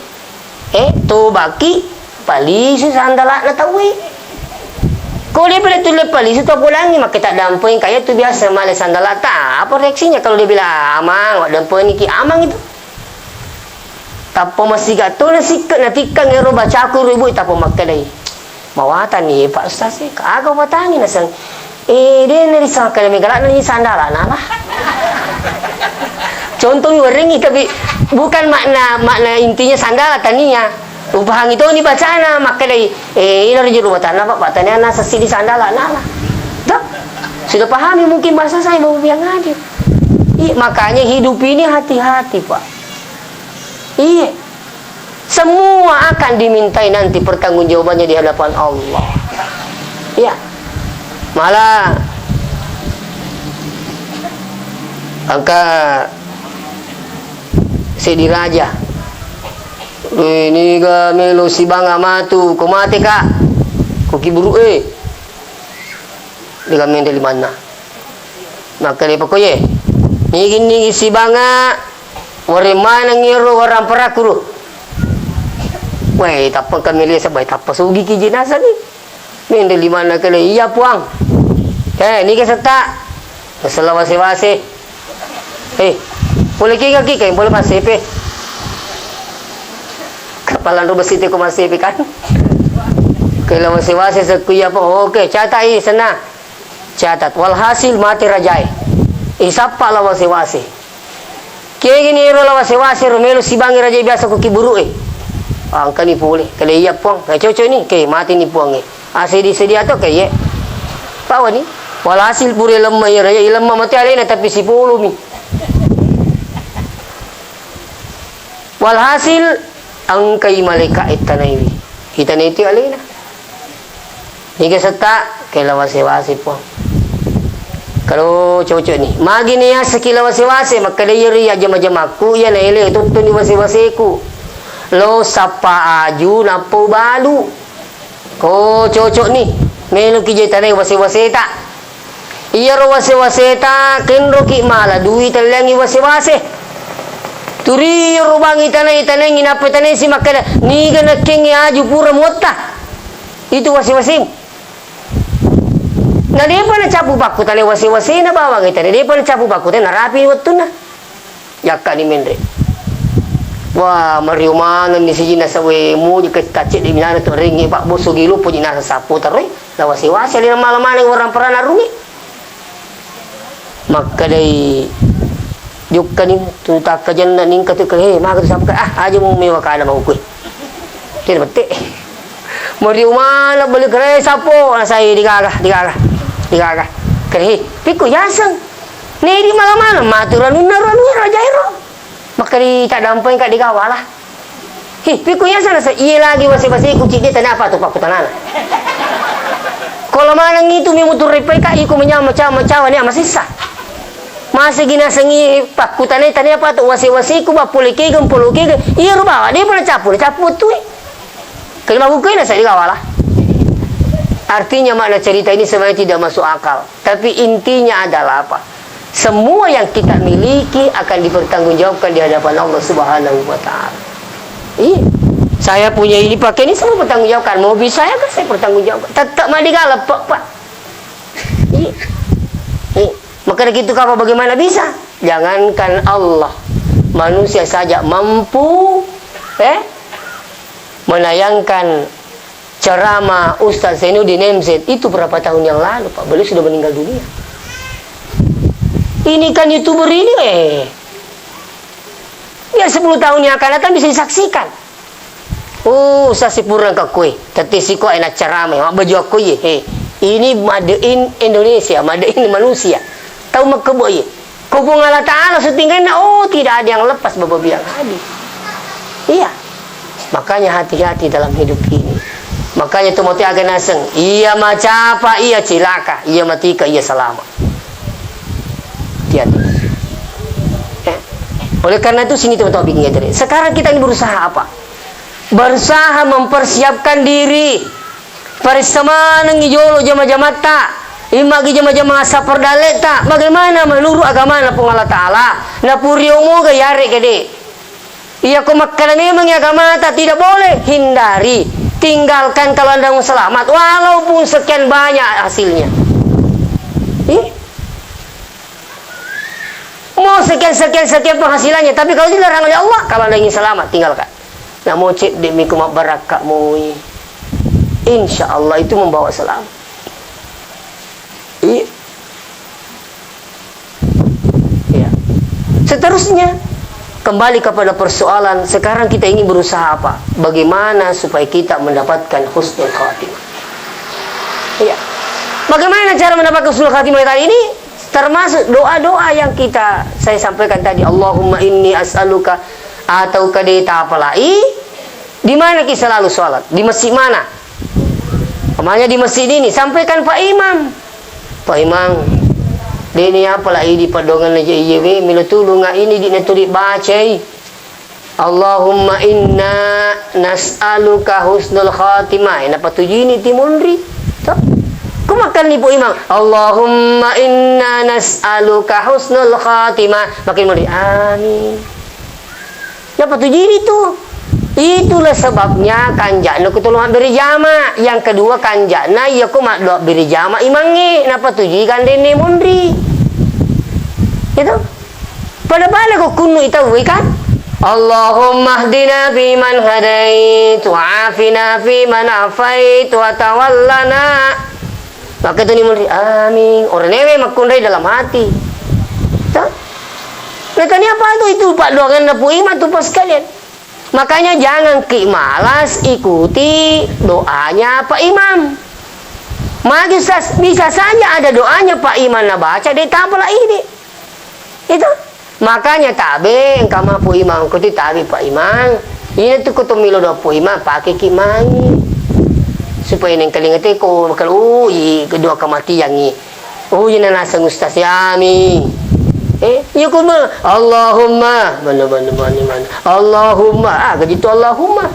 To baki palisi sandalat na tawi. Kalau dia bila tulis palis itu apa lagi mak kita dampuin kayak tu biasa malah sandalat tak apa reaksinya kalau dia bilang amang wak dampuin ni ki amang itu. Tapo masih gato na sikat na tikang ero baca aku ribu tapo makalay. Mawatan ni Pak Ustaz ni kagak watangin na sang dia nari sang kala megalak na ni sandalan lah. Contoh ni tapi bukan makna intinya sandalan taninya. Upahang itu ni bacana makalay ina rin rumah tanah pak tanya nasa sini sandalan lah. Tak sudah pahami mungkin bahasa saya mau biang hadir. Makanya hidup ini hati-hati pak. Iya. Semua akan dimintai nanti pertanggungjawabannya di hadapan Allah. Iya. Malah angka Sedi Raja. Ini ka melo si banga matu kumate ka. Kuki buru Di kami dari mana? Maka dia pakoye. Ni si banga wari mana ngiro orang perakuru. Wei tapang kami lihat sabai tapang sugi ki jenazah ni. Ni dari mana kale iya puang. Ni ke serta. Selawase-wase. Boleh kaki kain boleh masih pe. Kapalan rumah siti ko masih pe kan. Kailan wase-wase sa kuya po. Okay, catat ini sana. Catat. Walhasil mati rajai. Isapa la wase-wase. Kaya gini ero la wase-wase rumelo si bangi rajai biasa ko kiburu Angka ni puli. Kala iya puang. Kaya cocok ni. Kaya mati ni puang sedia to kaya. Pawa ni. Walhasil puri lemah ya rajai. Lemah mati alena tapi si pulu mi. Walhasil angkai malaikat itanaiwi. Kita niti alena. Nika serta kaya wase-wase puang. Kalau cocok ni. Magi ni ya sekila wase-wase. Maka dia ria jama-jamaku. Ya na ile. Tutu ni wase-waseku. Lo sapa aju napo balu. Ko cocok ni. Melu kijay tanay wase-wase tak. Iya ro wase-wase tak. Kenro ki mala. Duit talangi wase-wase. Turi rubangi tanay nginapoy tanay si makada. Niga na kengi aju pura muota. Itu wase-wasing. Na dia pa na capu baku tanay wase-wase na bawang ita. Dia pa na capu baku tanay narapi waktu na. Yaka ni Mendre. Wah, mariumangan ni si Jina sa wemu di kacik di minana tu ringi pak boso gilu po Jina sa sapu taroy. La wase-wase ali na malaman ng orang pernah narungi. Maka day juk kanin tu tak kajan ning katu ke maka tu sampai aja mau mewa kana mau kuy. Tidak betul. Mariumangan balik kere sapo saya digaga. Kere piku yasang. Ni di malaman maturan naru rajairo. Maka di tak dampai kat digawa lah. Piku yasang sa iya lagi wase-wase kucing dia tanah apa tu pak tanah. Kalau mana itu mimutur repai kak iku menyama-macam ni masih sah. Masih gina sengi pak kutane tanya apa tu wase-wase ku bapule ke gempolo ke iya rubawa dia pernah capu tu. Kelima buku ini saya digawa lah. Artinya makna cerita ini sebenarnya tidak masuk akal. Tapi intinya adalah apa? Semua yang kita miliki akan dipertanggungjawabkan di hadapan Allah Subhanahu wa taala. Iya. Saya punya ini pakai ini semua pertanggungjawabkan. Mobil saya kan saya pertanggungjawabkan. Tetap mah digalap, Pak. Iya. Maka gitu apa bagaimana bisa? Jangankan Allah, manusia saja mampu menayangkan ceramah Ustaz Zainuddin MZ itu berapa tahun yang lalu, Pak. Beliau sudah meninggal dunia. Ini kan YouTuber ini, biar 10 tahun yang akan datang bisa disaksikan. Oh, Ustaz Sipurang ke kue. Tadi si kau enak ceramah, baju aku ye. Ini made in Indonesia, made in manusia. Tahu mak kebo ye. Kubung Allah Ta'ala setinggalnya, oh tidak ada yang lepas Bapak bilang hadis. Iya. Makanya hati-hati dalam hidup ini. Makanya tu mati agak naseng. Iya macapa, iya cilaka, iya matika, iya selamat. Hati-hati. Oleh karena itu sini teman-teman bikin dari. Sekarang kita ini berusaha apa? Berusaha mempersiapkan diri. Parisama nangijolo jama-jama tak. Imagi jama-jama asapar dalet tak. Bagaimana menurut agama na pung Allah Ta'ala. Na puriomo gayari gede. Iya ko makkala memang agama tak tidak boleh. Hindari. Tinggalkan kalau anda mau selamat. Walaupun sekian banyak hasilnya. Mau sekian penghasilannya, tapi kalau dilarang oleh Allah, kalau anda ingin selamat, tinggalkan. Nah, mau cek demi kumak barakah mui. Insya Allah itu membawa selamat. Iya. Seterusnya, kembali kepada persoalan, sekarang kita ingin berusaha apa? Bagaimana supaya kita mendapatkan husnul khatimah? Iya. Bagaimana cara mendapatkan husnul khatimah tadi ini? Termasuk doa-doa yang saya sampaikan tadi. Allahumma inni as'aluka atau kadeta apalai. Di mana kita selalu sholat? Di masjid mana? Namanya di masjid ini. Sampaikan Pak Imam. Pak Imam, ini apalai di padongan aja iya mila tulung ini di neturi bacai. Allahumma inna nas'aluka husnul khatimah. Apa tujuh ini timundri? Kumakan ni po imam. Allahumma inna nas'aluka husnul khatimah. Makin murid. Amin. Apa tujuh itu? Itulah sebabnya kanjana kutulungan beri jama. Yang kedua kanjana ya kumak doa beri jama imangi. Napa tujuh kan dene mundri. Itu. Pada balik kok kunu itu kan? Allahumma hdina fi man hadait wa afina fi man afait wa tawallana. Maka itu ni amin. Orang newe makundai dalam hati. Tak? Nakanya apa itu Pak doakan napu iman tu pas sekalian. Makanya jangan malas ikuti doanya Pak Imam. Bisa saja ada doanya Pak Imam na baca dia tapalah ini. Itu. Makanya tabe engkau mapu imam kuti tabe Pak Imam. Ini tu kutumilo doa Pak Imam pakai kimai. Supaya neng kalingate ko makal kedua kematian ni. Ini nasa Ustaz Yami. Ya ko Allahumma mana. Allahumma gitu Allahumma.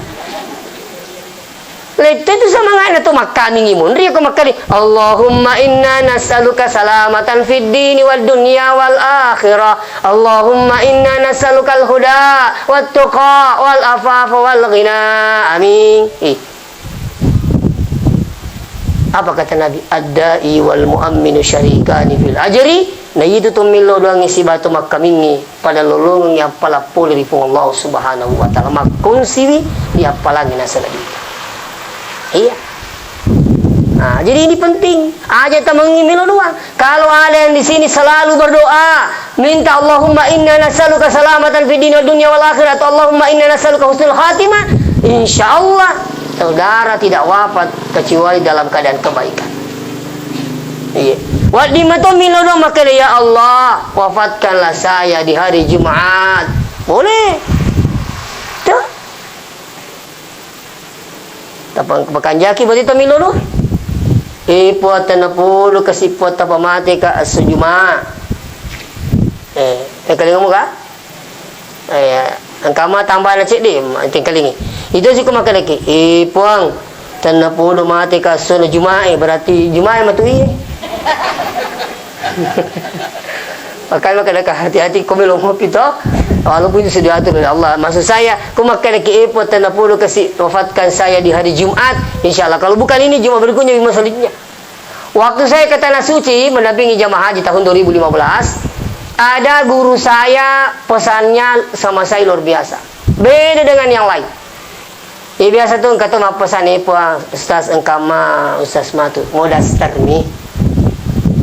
Lete tu sama ngana tu makani ngimun ri ko makani Allahumma inna nas'aluka salamatan fid dini wad dunya wal akhirah. Allahumma inna nas'aluka al huda wat tuqa wal afafa wal ghina. Amin. Apa kata Nabi? Ad-da'i wal mu'amminu syarikani fil ajri. Na itu tumilo doang isi batu makamingi pada lolong yang pala poli di Allah Subhanahu wa taala makun siwi dia palagi nasaladi. Iya. Nah, jadi ini penting. Aja temengi milo doang. Kalau ada yang di sini selalu berdoa, minta Allahumma inna nas'aluka salamatan fid dunya wad dunya wal akhirah. Allahumma inna nas'aluka husnul khatimah. Insyaallah saudara tidak wafat kecuali dalam keadaan kebaikan. Iya. Wadi mato milodo maka ya Allah, wafatkanlah saya di hari Jumat. Boleh. Tuh. Tapang pakanjaki berarti to milodo. Ipuat na pulo kasi puat ta pamati ka asujuma. Kalinga mo ka? Ang kama tambah na cik di, anting kalingi. Itu sih ko makalaki. Ipuang tanah pulo mati ka suna Jumae berarti Jumae matui. Makanya kadang hati-hati kau belum ngopi toh. Walaupun itu sudah diatur oleh Allah. Maksud saya, kau makan lagi epot dan perlu kasih wafatkan saya di hari Jumat. InsyaAllah. Kalau bukan ini Jumat berikutnya lima selanjutnya. Waktu saya ke Tanah Suci mendampingi jamaah haji tahun 2015, ada guru saya pesannya sama saya luar biasa. Beda dengan yang lain. biasa tuh kata mapesan ipo ustaz engkama ustaz matu mau dasar ni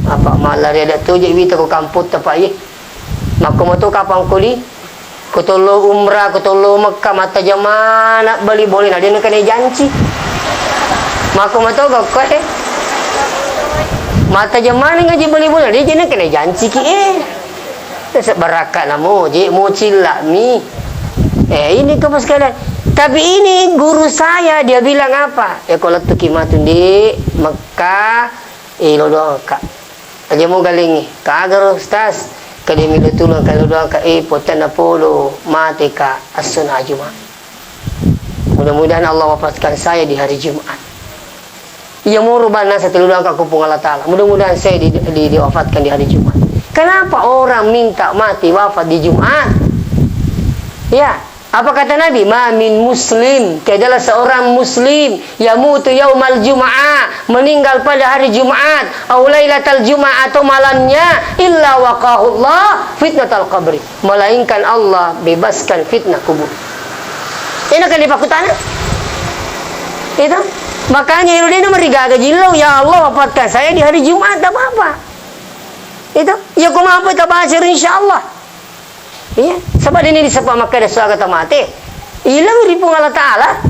apa malah dia ada tu je wita ko kamput apa ye maka mo tu kapang kuli ko tolo umrah ko tolo Mekah mata jamana bali boleh na dia nak kena janji maka mo tu ko mata jamana ngaji bali boleh dia nak kena janji ki sebarakat namo je mo cilla mi ini kepas sekalian. Tapi ini guru saya dia bilang apa? Kalau tu kimatun di Mekah, lo doa kak. Aja mau galingi. Kagar ustaz. Kali milu tulung kalau doa kak potan apolo mati kak as-sunnah Jumat. Mudah-mudahan Allah wafatkan saya di hari Jumat. Ia mau rubana satu doa kak kupung Allah Taala. Mudah-mudahan saya diwafatkan di hari Jumat. Kenapa orang minta mati wafat di Jumat? Ya. Apa kata Nabi? Ma min muslim, tiadalah seorang muslim yamutu yaumal jum'ah, meninggal pada hari Jumat, au lailatal jum'ah atau malamnya, illa waqahullah fitnatal qabri, melainkan Allah bebaskan fitnah kubur. Ini kan dipakutan. Itu. Makanya Irudina merigaga jilau, ya Allah wafatkan saya di hari Jumat, tak apa-apa. Itu. Ya kumaha tak baca insyaallah. Iya, sebab ini disebut maka ada suara kata mati. Ilang ripung Allah Ta'ala.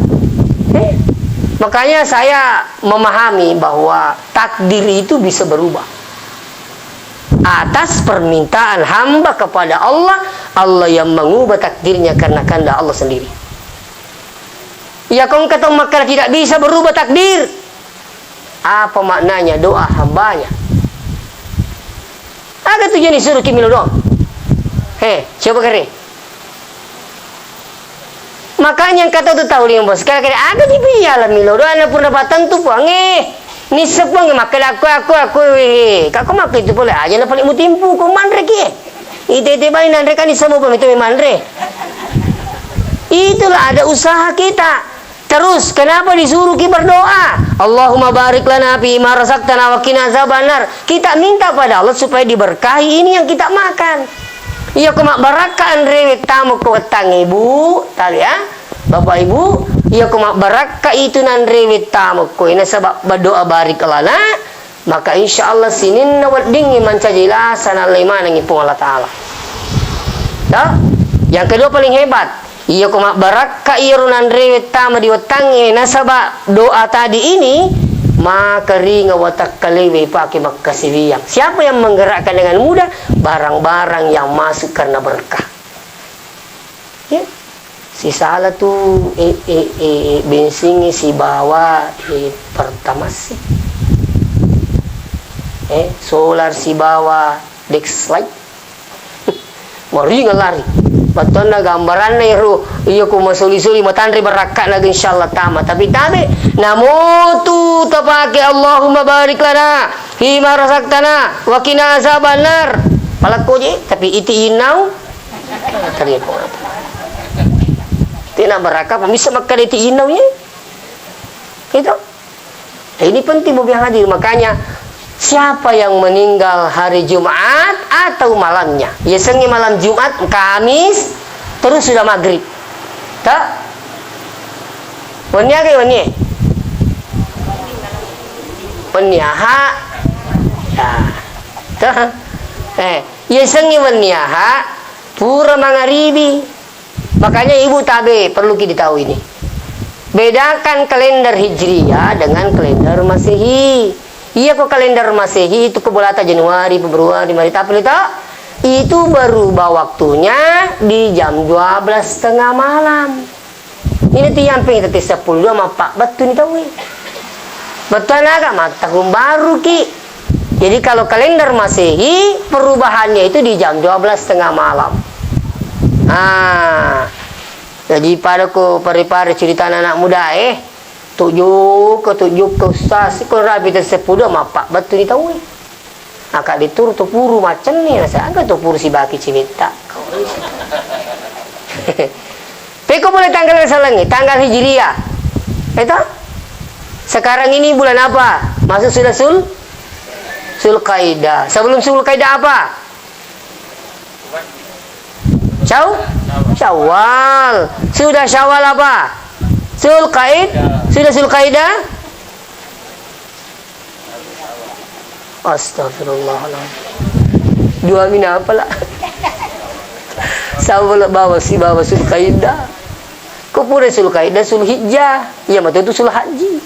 Makanya saya memahami bahwa takdir itu bisa berubah. Atas permintaan hamba kepada Allah, Allah yang mengubah takdirnya karena kehendak Allah sendiri. Ya kau kata maka tidak bisa berubah takdir. Apa maknanya doa hambanya? Ada tujuan disuruh kimilo doang. Coba kere. Makanya kata tu tahu liang bos. Kalau kere ada di piala milo doa na pun dapat tentu puang ni sepang makan aku. Kako makan itu boleh aja na paling mutimpu ko mandre ki. Ite balik nandre kan ni semua pun itu mandre. Itulah ada usaha kita. Terus kenapa disuruh kita berdoa? Allahumma barik lana fi ma razaqtana wa qina azabannar. Kita minta pada Allah supaya diberkahi ini yang kita makan. Iya kumak barakaan rewet tamu ko tang ibu, tali ya, bapak ibu. Iya kumak baraka itu nan rewet tamu ko ina sebab berdoa barik lana, maka insya Allah sinin nawat dingi mancajila sana lima nangi pung Allah Taala. Dah, yang kedua paling hebat. Iya kumak baraka irunan rewet tamu di wetangi nasabak doa tadi ini. Maka ringa watak kalewe pakai makasihiyang. Siapa yang menggerakkan dengan mudah barang-barang yang masuk karena berkah? Ya, si salah tu bensin si bawa pertama sih. Solar si bawa Dexlight. Mari ngelari. Betul na gambaran na iru iyo ko masuli-suli matandri barakat lagi insyaallah tama tapi namo tu tapake Allahumma barik lana fi ma razaqtana wa qina azabannar palako je tapi iti inau tadi ko tina barakah bisa makan iti inau ye itu ini penting mobil hadir makanya siapa yang meninggal hari Jumat atau malamnya? Ya sengi malam Jumat, Kamis, terus sudah maghrib. Tak? Wanya ke wanya? Wanyaha. Ya. Tak? Ya sengi wanyaha, pura mangaribi. Makanya ibu tabe perlu kita tahu ini. Bedakan kalender Hijriyah dengan kalender Masehi. Iya kok kalender Masehi itu kebulata Januari, Februari, Maret, April itu berubah waktunya di jam 12:30 malam. Ini tiang ping tadi 10 sama 4 betul ni tahu. Betul agak tahun baru ki. Jadi kalau kalender Masehi perubahannya itu di jam 12:30 malam. Jadi pada ko pare-pare cerita anak muda tujuh ke ustaz ko rabi tersepuluh mapak betul ni tahu akak ditur tu puru macam ni rasa agak tu puru si baki cimita peko boleh tanggal salangi tanggal Hijriyah itu sekarang ini bulan apa masuk sudah Zulqaidah sebelum Zulqaidah apa Syawal sudah Syawal apa Sudah Zulqaidah? Astagfirullahaladzim. 2 mina apalah. Sama bawa Zulqaidah. Kau pura Zulqaidah, Zulhijjah. Ya, mata itu Zulhaji.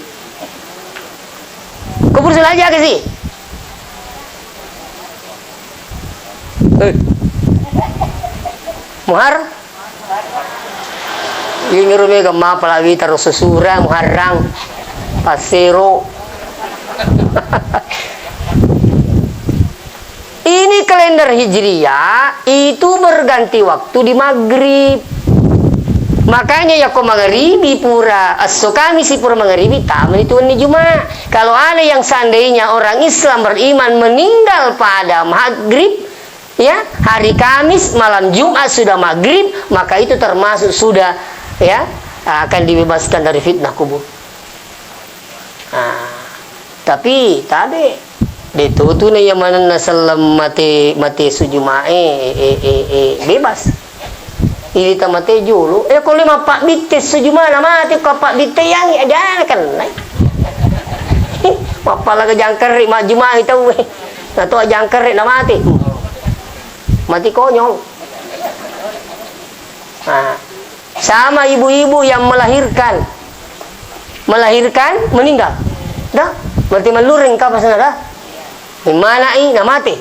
Kau pura Zulhijjah ke sih? Muhar? Yung rumega mapalagi taruh sesura Muharram Pasero. Ini kalender Hijriyah itu berganti waktu di maghrib. Makanya ya kau maghribi pura kami si pura maghribi taman itu ni Jumat. Kalau ada yang seandainya orang Islam beriman meninggal pada maghrib, ya hari Kamis malam Jumat sudah maghrib, maka itu termasuk sudah ya akan dibebaskan dari fitnah kubur. Tapi tadi ditutu na yang mana nasalam mati sujumae bebas. Ini tamate julu. Kalau 5 pak bites sujumana mati kau pak bite yang ada kan. Mapala ke jangkar mak jumah itu atau jangkar na mati. Mati konyol. Sama ibu-ibu yang melahirkan meninggal. Dah, berarti meluring ka pasana dah. Di mana na mati.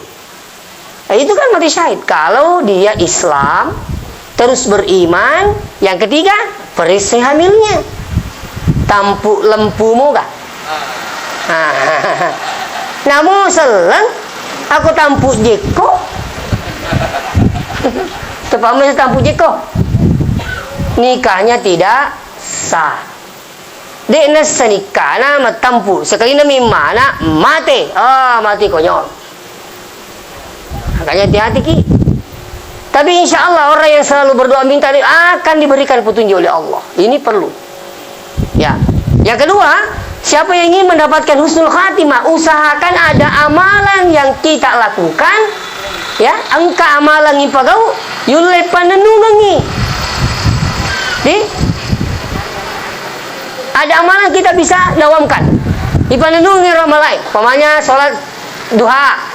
Itu kan mati syahid. Kalau dia Islam terus beriman, yang ketiga perisi hamilnya. Tampuk lempu moga. Namun selang aku tampuk jeko. Tepamnya tampuk jeko. Nikahnya tidak sah. Dek nasa nikah nama tampu. Sekali nami mana mati. Mati konyol. Makanya hati-hati ki. Tapi insya Allah orang yang selalu berdoa minta akan diberikan petunjuk oleh Allah. Ini perlu. Ya. Yang kedua, siapa yang ingin mendapatkan husnul khatimah, usahakan ada amalan yang kita lakukan. Ya, angka amalan ipagau yulai panenungangi. Ada amalan kita bisa dawamkan. Ipanenungi ramalai. Pamanya sholat duha.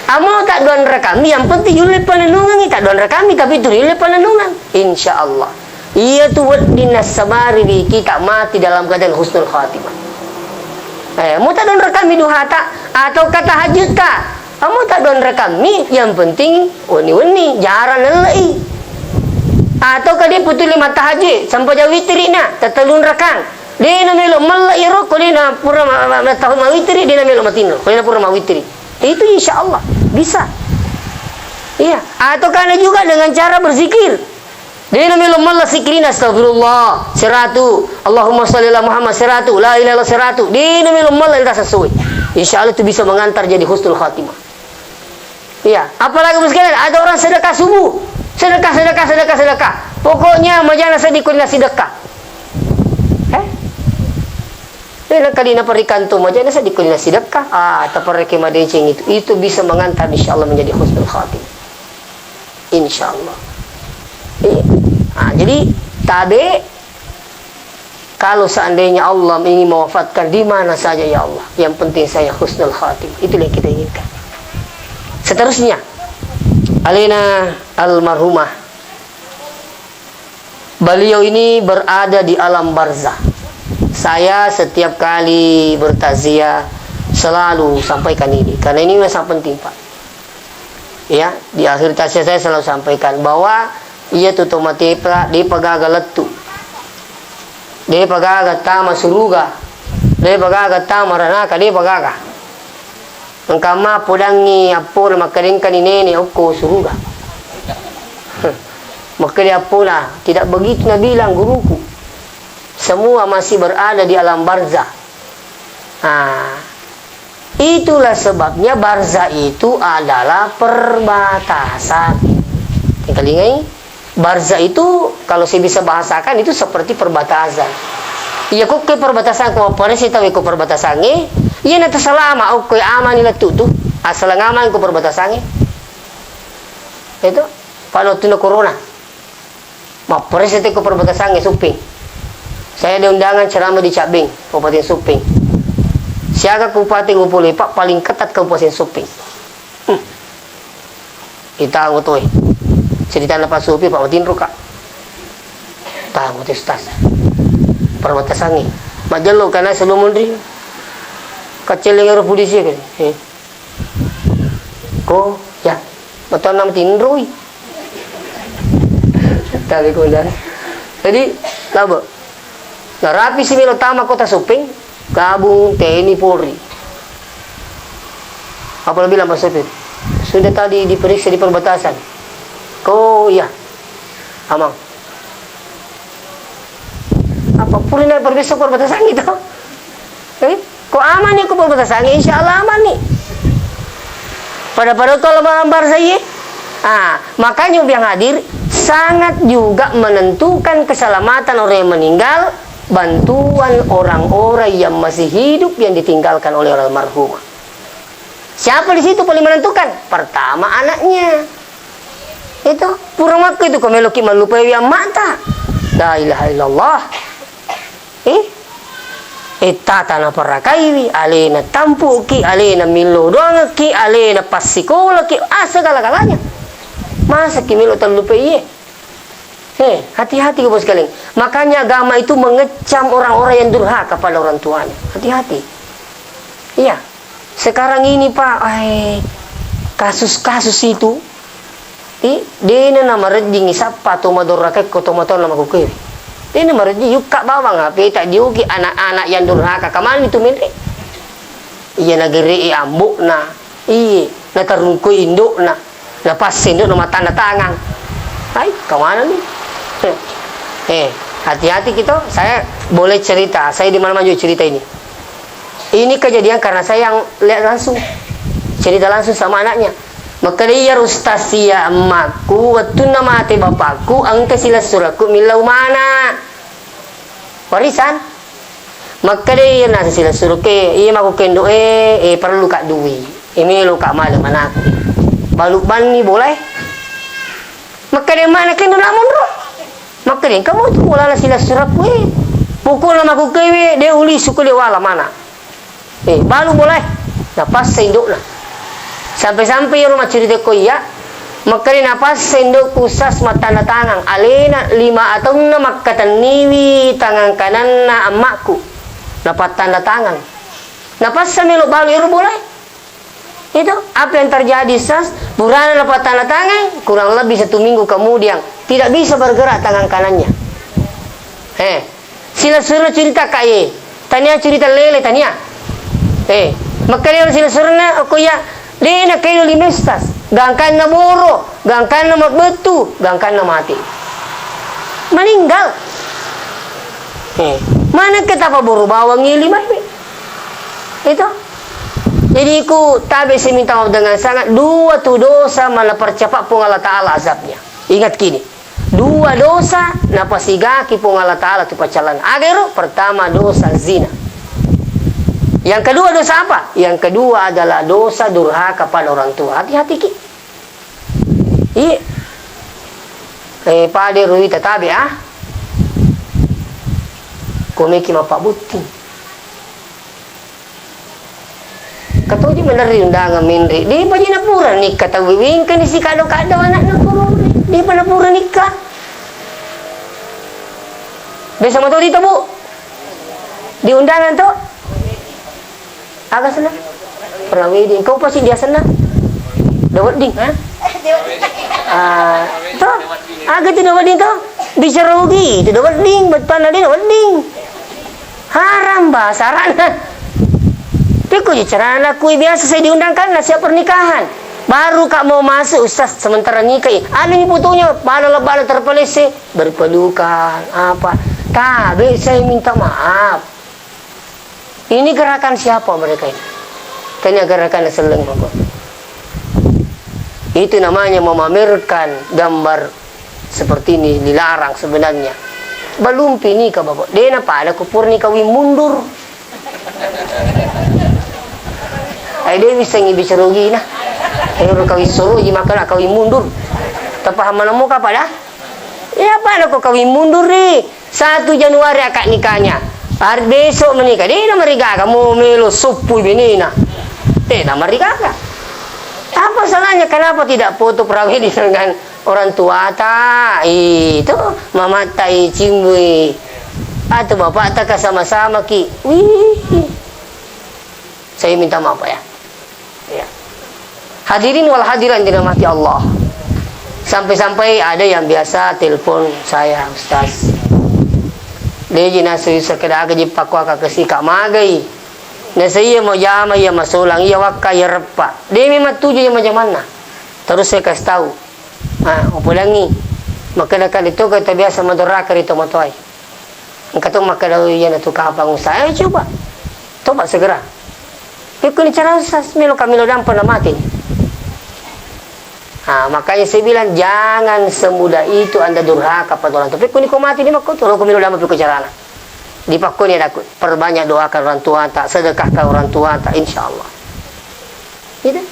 Amo tak doan rekami, yang penting yulai panenungan tak doan rekami, tapi itu yulai panenungan. Insya Allah. Ia tu dinas sabari kita mati dalam keadaan husnul khatimah. Mau tak doan rekami duha tak? Atau kata hajut tak? Amo tak doan rekami, yang penting wani jarang lelai. Atau kadi putul 5 tahajud sampai jauh witri na, tetelun rekan. Dia namelo malai ro, kau dia na pura tahun mawitri, dia namelo matino. Kau dia pura mawitri. Itu insya Allah bisa. Iya. Atau karena juga dengan cara berzikir. Dia namanya malah zikrin astagfirullah 100, Allahumma shalli ala Muhammad 100, la ilaha illallah 100. Dia namanya malah tidak sesuai. Insya Allah itu bisa mengantar jadi husnul khatimah. Iya. Apalagi sekalian ada orang sedekah subuh, sedekah. Pokoknya majana sedikit sedekah. Kali na parikanto mo dyan, di ko na sidakah. Tapareke madeceng itu bisa mengantar insyaallah menjadi husnul khatimah. Insyaallah. Jadi tadi kalau seandainya Allah ingin mewafatkan di mana saja ya Allah, yang penting saya husnul khatimah. Itulah yang kita inginkan. Seterusnya, Alina almarhumah. Beliau ini berada di alam barzah. Saya setiap kali bertaziah selalu sampaikan ini karena ini sangat penting Pak. Ya, di akhir taziah saya selalu sampaikan bahwa ia tutup mati di pagaga letu, di pagaga tama suruga, di pagaga tama ranaka, di pagaga. Engkama pudangi apol makaringkan ini oko suruga. Maka dia pula tidak begitu na bilang guruku. Semua masih berada di alam barzah. Itulah sebabnya barzah itu adalah perbatasan. Tinggal ingat, barzah itu kalau saya bisa bahasakan itu seperti perbatasan. Iya kok ke perbatasan ko apa sih tahu ko perbatasannya? Iya nanti selama ko aman nila tuh. Asal ngaman ko perbatasannya. Itu kalau tuna corona. Mapres itu ko perbatasannya suping. Saya ada undangan ceramah di Cabing, Kabupaten Suping. Siaga Kabupaten Upole Pak paling ketat Kabupaten Suping. Kita ngutoi. Cerita Pak Supi Pak Matin Ruka. Tahu testas. Perbatasangi. Majelo karena sebelum mundri. Kecil yang polisi kan. Ko ya. Betul nama Tindrui. Tapi ko dan. Jadi labo. Nah, rapi si Milo Tama Kota Suping, gabung TNI Polri. Apa lebih bilang Pak Supir? Sudah tadi diperiksa di perbatasan. Ko ya, amang. Apa Polri nak berbesok perbatasan itu? Ko aman nih ko perbatasan? Insya Allah aman nih. Pada kalau gambar saya, makanya yang hadir sangat juga menentukan keselamatan orang yang meninggal. Bantuan orang-orang yang masih hidup yang ditinggalkan oleh orang almarhum. Siapa di situ paling menentukan? Pertama anaknya. Itu purang waktu itu kemeloki malupai yang mata. La ilaha illallah. Tata na parakaiwi, alena tampu ki, alena milodong ki, alena pasikola ki, segala-galanya. Masa ki melo terlupai hati-hati bos sekalian. Makanya agama itu mengecam orang-orang yang durhaka pada orang tuanya. Hati-hati. Iya. Sekarang ini Pak, kasus-kasus itu, dia nama rejing isapa tomadoraka kotomaton nama kuke. Dia nama rejing yuk kak bawang apa tak diuki anak-anak yang durhaka. Kaman itu mendek. Iya negeri ambuk na, na tarungku induk na, pas induk nama tanda tangan. Hai, kemana nih? Hati-hati kita. Saya boleh cerita. Saya di mana-mana juga cerita ini. Ini kejadian karena saya yang lihat langsung. Cerita langsung sama anaknya. Maka dia ustasia emakku, waktu nama hati bapakku, angka sila suraku milau mana? Warisan. Maka dia nasi sila suruke, maku kendo perlu kak duwi. Ini lu kak malam anakku. Baluk bani boleh? Maka dia mana kendo namun roh? Maka dia kamu tu wala sila suraku pukul nama ku kewe dia uli suku dia wala mana? Balu boleh? Napas sendok lah. Sampai-sampai rumah cerita ko iya. Maka dia napas sendok kusas matanda tangan. Alena 5 atau 6 makatan niwi tangan kanan na amakku. Dapat tanda tangan. Napas samelo balu iru boleh? Itu apa yang terjadi sas? Burana dapat tanda tangan. Kurang lebih 1 minggu kemudian tidak bisa bergerak tangan kanannya. Sila suruh cerita kaya. Tania cerita lele tania. Maka dia sila suruh na aku ya. Dia nak kayu limestas. Gangkan na boro, gangkan na magbetu, gangkan na mati. Meninggal. Mana kita pa boro bawang ngili baik. Itu. Jadi ku tabi saya minta maaf dengan sangat. 2 tu dosa malah percepat pun Allah Ta'ala azabnya. Ingat kini. 2 dosa napasigaki pun Allah Ta'ala tu pacalan. Akhir pertama dosa zina. Yang kedua dosa apa? Yang kedua adalah dosa durhaka pada orang tua. Hati-hati ki. Pade rui tatabi komeki mapak buti. Kata uji menari undangan minri. Di pa na pura nikah tawiwing kan si kado-kado anak na pura. Di pa na pura nikah. Besok mo to dito bu. Di undangan to. Agak senang. Pernah wedding. Kau pasti dia senang. Dah wedding, to. Agak tu dah wedding to. Bisa rugi. Tu dah wedding. Betul dia dah wedding. Haram bahasa rana. Tapi kau cara laku biasa saya diundangkan lah siap pernikahan. Baru kak mau masuk ustaz sementara nikah. Anu ni putunya. Bala-bala terpelese. Berpelukan. Apa. Tak. Saya minta maaf. Ini gerakan siapa mereka ini? Tanya gerakan seleng mabuk. Itu namanya memamerkan gambar seperti ini dilarang sebenarnya. Balumpi nikah bapak. Dia apa ada kupur nikah mundur. Dia bisa ngibi serugi nah. Kalau kawin serugi maka nak kawin mundur. Terpaham mana muka pada? Ya apa ada kau kawin mundur ni? 1 Januari akad nikahnya. Hari besok menikah. Dia nak mereka kamu melo supu benina. Dia nak mereka. Apa salahnya? Kenapa tidak foto prawedi dengan orang tua tak? Itu mama tai cimbui. Atau bapak tak sama-sama ki. Wih. Saya minta maaf ya. Ya. Hadirin wal hadiran dirahmati Allah. Sampai-sampai ada yang biasa telepon saya, Ustaz. Dia nasi sekedar gaji pakwa kasi kak magai. Nasi ia mau jama ia masulang ia wakka ia repa. Dia memang tuju yang macam mana. Terus saya kasih tahu. Apa lagi? Maka dekat itu kita biasa madoraka itu matoy. Kata maka dah ia nak tukar abang saya coba. Coba segera. Ikut ni cara Ustaz melo kami lo dampan mati. Makanya saya bilang jangan semudah itu anda durhaka pada orang tua. Tapi kau mati ni makut, kalau kau minum dalam pikir carana. Di pakun ni ada perbanyak doakan orang tua tak, sedekahkan orang tua tak, insyaallah. Gitu.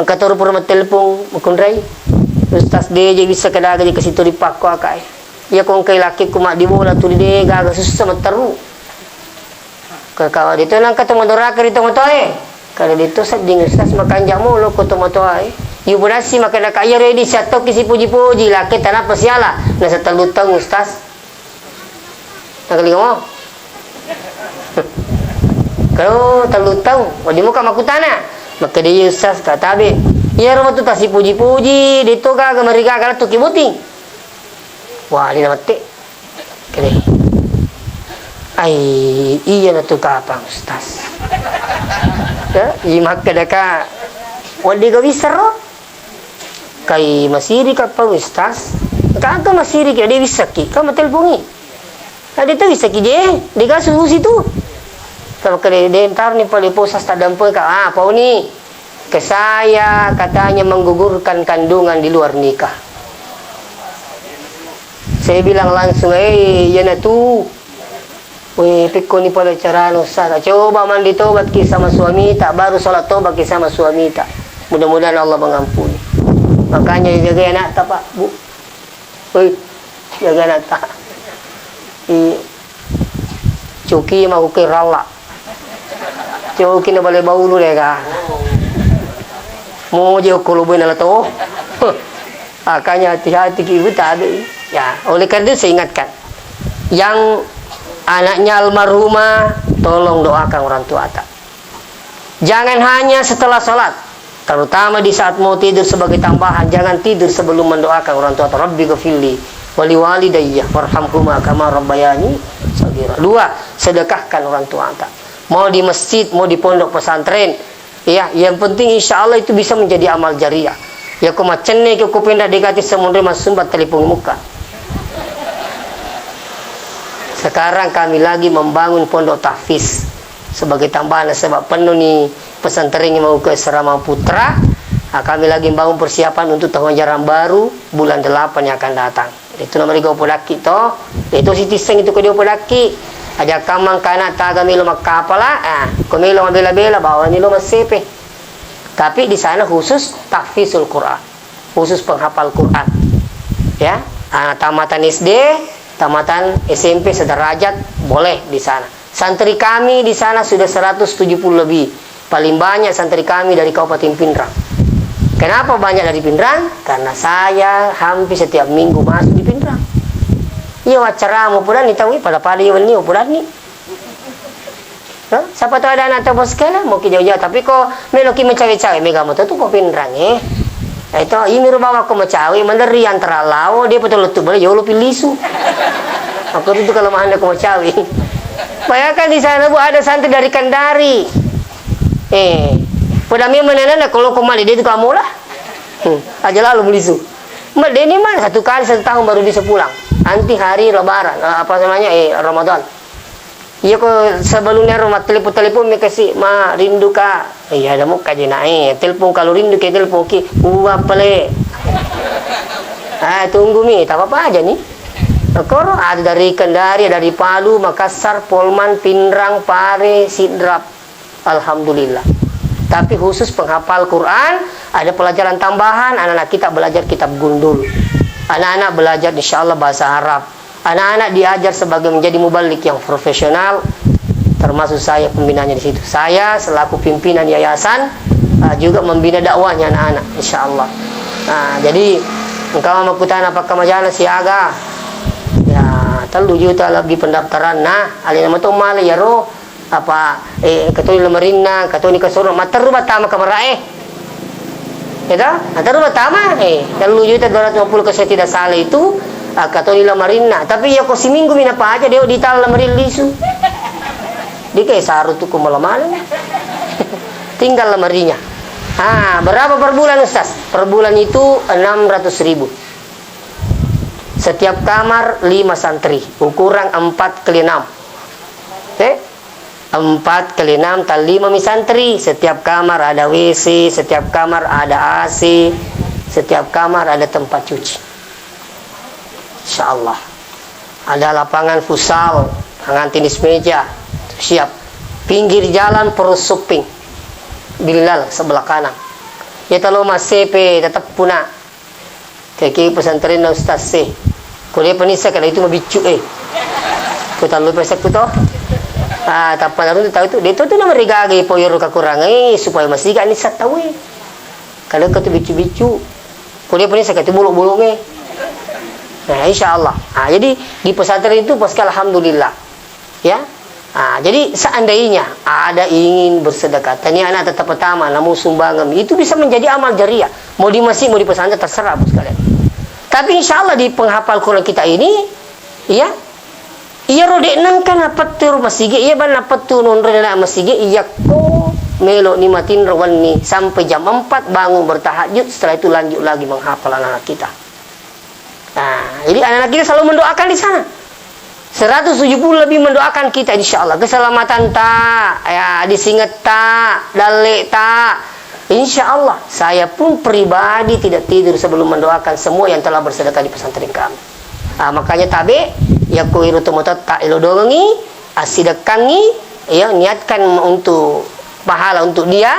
Angkat turun permat telepon, mukundrai. Ustaz dia je bisa kedaga di ke situ di pakku akai. Ya kau kai laki ku mak di bola tu dia gaga susah meteru. Kalau itu nang kata mandoraka itu motoe. Kalau itu seding Ustaz makan jamu lo kota motoe. You berasi makan nak kaya ready satu kisi puji-puji lah kita nak pasiala nak setelutang Ustaz. Nak kali ngomong. Kalau telutang, di muka makutana. Maka dia Ustaz kata abe. Ya rumah tu tak si puji-puji, dito ka mereka kalau tu kibuting. Wah, ini nama te. Kene. Ai, iya na tu kapang Ustaz. Ya, maka deka wadi ka bisaro. Kay masiri ka pa Ustaz. Kaka masiri ka di bisaki, ka matelpungi. Ada tu bisaki je, di ka suhu situ. Kalau kene dentar ni paliposas tadampo ka apa ni? Ke saya katanya menggugurkan kandungan di luar nikah. Saya bilang langsung, yan na tu. Weh, pikko ni pala cara Ustaz. Coba mandi tobat kisah sama suami tak, baru salat tobat kisah sama suami tak. Mudah-mudahan Allah mengampuni. Makanya jaga anak tak Pak, Bu. Weh, jaga anak tak. Cuki mau ke rala. Cuki na balik bau lu deh kah. Mau je kulubuin ala tu. Makanya hati-hati ibu tak ada. Ya, oleh karena itu saya ingatkan. Yang anaknya almarhumah, tolong doakan orang tua tak. Jangan hanya setelah salat. Terutama di saat mau tidur sebagai tambahan, jangan tidur sebelum mendoakan orang tua. Rabbi ghfirli wali walidayya warhamhuma kama rabbayani shaghira. 2, sedekahkan orang tua anda. Mau di masjid, mau di pondok pesantren, ya, yang penting insyaallah itu bisa menjadi amal jariah. Ya ko macenne ke ko pindah dekati semundre masumbat telepon muka. Sekarang kami lagi membangun pondok tahfiz sebagai tambahan sebab penuh nih pesantren yang mau ke Serama Putra. Kami lagi membangun persiapan untuk tahun ajaran baru bulan 8 yang akan datang. Itu nama dia podaki toh. Itu Siti Seng itu ke dia podaki. Aja kamang kana taga milo makapala. Komilo mabela-bela bawa ni lo masepe. Tapi di sana khusus tahfizul Quran. Khusus penghafal Quran. Ya, tamatan SD, tamatan SMP sederajat boleh di sana. Santri kami di sana sudah 170 lebih. Paling banyak santri kami dari Kabupaten Pindrang. Kenapa banyak dari Pindrang? Karena saya hampir setiap minggu masuk di Pindrang. Iya acara mau pulang ni tahu pada pagi ni mau pulang ni. Siapa tahu ada anak tahu sekali mau ke jauh-jauh tapi kok meloki mencawe-cawe mega motor tu kok Pindrang Itu ini rumah aku mencawe meneri antara lawo dia betul betul boleh jauh lebih lisu. Aku itu kalau mahal aku mencawe. Bayangkan di sana Bu ada santri dari Kendari. Pada mi menenang kalau kembali dia itu kamu lah. Aja lalu belisu. Mbak dia ni mana 1 kali 1 tahun baru bisa pulang. Nanti hari Lebaran apa namanya Ramadan. Iya kok sebelumnya rumah telepon mereka kasih ma rindu kak. Iya ada muka je naik. Telepon kalau rindu ke telepon ki. Pale. Tunggu mi tak apa aja nih. Koro ada dari Kendari, dari Palu, Makassar, Polman, Pindrang, Pare, Sidrap. Alhamdulillah. Tapi khusus penghafal Quran, ada pelajaran tambahan, anak-anak kita belajar kitab gundul. Anak-anak belajar insyaallah bahasa Arab. Anak-anak diajar sebagai menjadi mubalik yang profesional, termasuk saya pembinanya di situ. Saya selaku pimpinan yayasan juga membina dakwahnya anak-anak, insyaallah. Jadi engkau mau kutan apakah majalah siaga? Ya, 3 juta lebih pendaftaran. Nah, alina mato male ya ro apa katoi lamarinna, katoi ni kasoro mater batama kamarae. Ya, mater batama 3 juta 250 kalau saya tidak salah itu katoi lamarinna. Tapi ya kok seminggu mina pa aja dia dital lamarin lisu. Di kayak saru tuh kumalaman. Tinggal lemarinya. Berapa per bulan Ustaz? Per bulan itu 600.000. Setiap kamar 5 santri, ukuran 4x6. Oke? 4x6 tal 5 santri. Setiap kamar ada WC, setiap kamar ada AC, setiap kamar ada tempat cuci. Insyaallah. Ada lapangan futsal, lapangan tenis meja, siap. Pinggir jalan perus shopping. Bilal sebelah kanan. Ya kalau mas CP tetap punah. Kaki pesantren na Ustaz C. Kuliah penisa kada itu mabicu Kita lupa pesak tu toh. Tapan arun tahu itu. Dia tu nama regagi poyor kakurangan supaya masih gak ni satawi. Kalau kau tu bicu-bicu. Kuliah penisa kata buluk-buluk Nah, insyaallah. Jadi di pesantren itu pas alhamdulillah. Ya. Jadi seandainya ada ingin bersedekah, tani anak tetap pertama, namun sumbangan itu bisa menjadi amal jariah. Mau di masjid, mau di pesantren terserah bos kalian. Tapi insya Allah di penghafal Quran kita ini, ya, iya rodek nangkan apa tur masjid, iya ban apa tur nonrena masjid, iya ko melo nimatin rawan ni sampai jam 4 bangun bertahajud, setelah itu lanjut lagi menghafal anak-anak kita. Jadi anak-anak kita selalu mendoakan di sana. 170 lebih mendoakan kita insyaallah keselamatan tak ya disinget tak dalek tak insyaallah. Saya pun pribadi tidak tidur sebelum mendoakan semua yang telah bersedekah di pesantren kami. Makanya tabe ya kuiru temotot tak ilodongi asidakangi ya niatkan untuk pahala untuk dia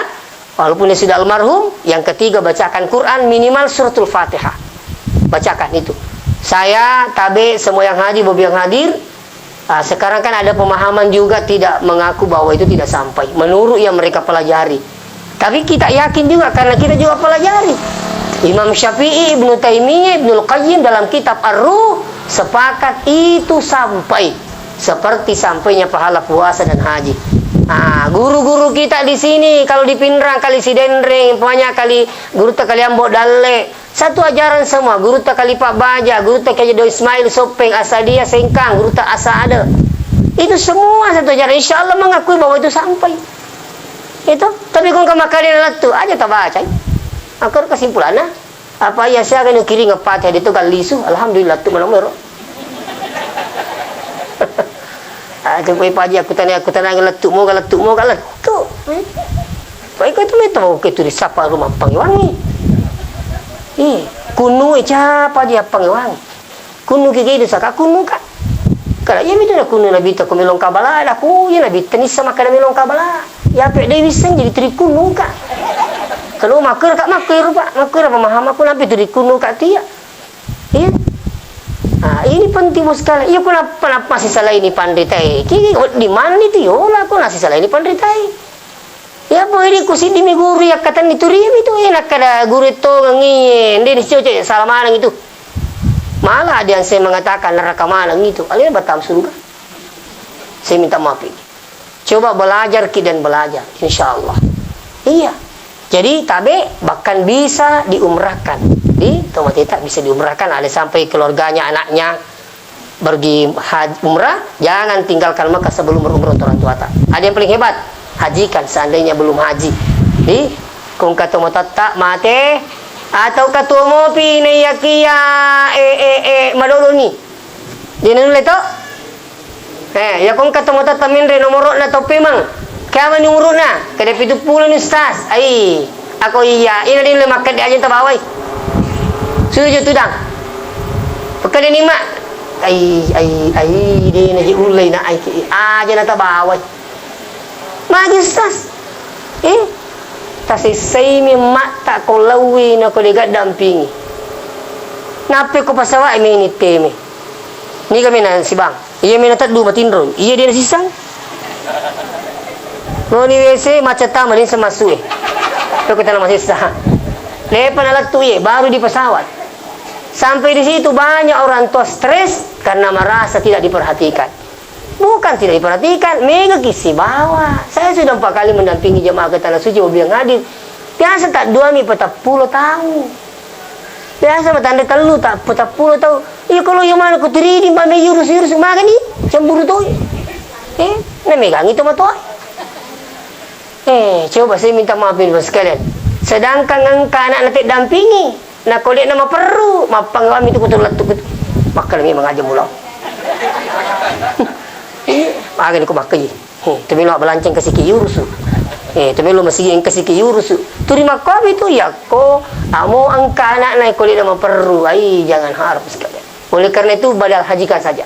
walaupun dia sudah almarhum. Yang ketiga bacakan Quran minimal suratul Fatihah. Bacakan itu. Saya tabe semua yang hadir bobi yang hadir. Sekarang kan ada pemahaman juga tidak mengaku bahwa itu tidak sampai menurut yang mereka pelajari. Tapi kita yakin juga karena kita juga pelajari. Imam Syafi'i, Ibnu Taimiyah, Ibnu Qayyim dalam kitab Ar-Ruh sepakat itu sampai seperti sampainya pahala puasa dan haji. Guru-guru kita di sini kalau di Pindrang kali Sidendreng, banyak kali guru tak kali Ambok Dalle, satu ajaran semua. Guru tak kali Pak Baja, guru tak kali Do Ismail Sopeng, Asadia Sengkang, guru tak Asa ada. Itu semua satu ajaran. Insya Allah mengakui bahwa itu sampai. Itu. Tapi kalau kamu kalian letu aja tak baca. Akar kesimpulannya apa ya saya akan kiri ngepatah itu kali lisu. Alhamdulillah tu malam-malam. Jumpai pagi aku tanya letuk mau letuk. Baik itu tahu ke tu di sapa rumah Pangiwangi. Kunu siapa dia Pangiwangi? Kunu kiki itu saka kunu kak. Kalau ia itu nak kunu nabi tak melong kabala ada ku ia nabi tenis sama kada melong kabala. Ya pek dewi seng jadi tri kunu kak. Kalau makir kak makir apa maham aku nabi tu di kunu kak dia. Iya. Ini penting sekali. Iya kenapa masih salah ini pandai Kiki di mana itu yola aku masih salah ini pandai Ya boy ini kusi di guru ya kata itu riam itu enak kada guru itu ngin dia dicocok salah malang itu. Malah ada yang saya mengatakan neraka malang itu. Kalian batam surga. Saya minta maaf ini. Coba belajar dan belajar insyaallah. Iya. Jadi tabe bahkan bisa diumrahkan. Di tempat kita bisa diumrahkan, ada sampai keluarganya anaknya pergi umrah, jangan tinggalkan Mekah sebelum berumrah untuk orang tua. Ada yang paling hebat, hajikan seandainya belum haji. Di kung kata mo tak mate atau katu mo pinayakiya madoloni. Di nunle to? Ya kung kata mo tamin re nomoro na to pemang. Kaya man umuro na, kada 70 ni Ustaz. Ay, ako iya, ina din lemakat di aja tabaway. Suju tudang. Pekali ni mak. Ai dia nak ulai nak ai aja nak tabawai. Maju Ustaz. Tasih sai mi mak tak ko lawi nak ko degat dampingi. Nape ko pasawa mi ni teme. Ni kami na si bang. Iya may natad dua matindro. Iya dia nasisang. No ni WC macet tama din sa masu eh. Pero kita na masisa. Lepas nalat tu baru di pesawat. Sampai di situ banyak orang tua stres karena merasa tidak diperhatikan. Bukan tidak diperhatikan, mega kisi bawa. Saya sudah 4 kali mendampingi jemaah ke Tanah Suci mobil ngadir. Biasa tak 2 petap puluh tahun. Biasa bertanda telu tak petap puluh tahun. Iya kalau yang mana ku tiri di mbak yurus makan ni cemburu tu. Nak megang itu mah coba saya minta maafin bos sekalian. Sedangkan engkau anak nanti dampingi, nak kolek nama perlu, mapang kami itu betul betul. Maka lagi mengajar mulau. Makan aku makan je. Tapi lo belanceng kasih ke yurus. Tapi lo masih yang kasih ke yurus. Terima kami tu ya ko. Amo angka anak naik kolek nama perlu. Jangan harap sekalian. Oleh karena itu badal hajikan saja.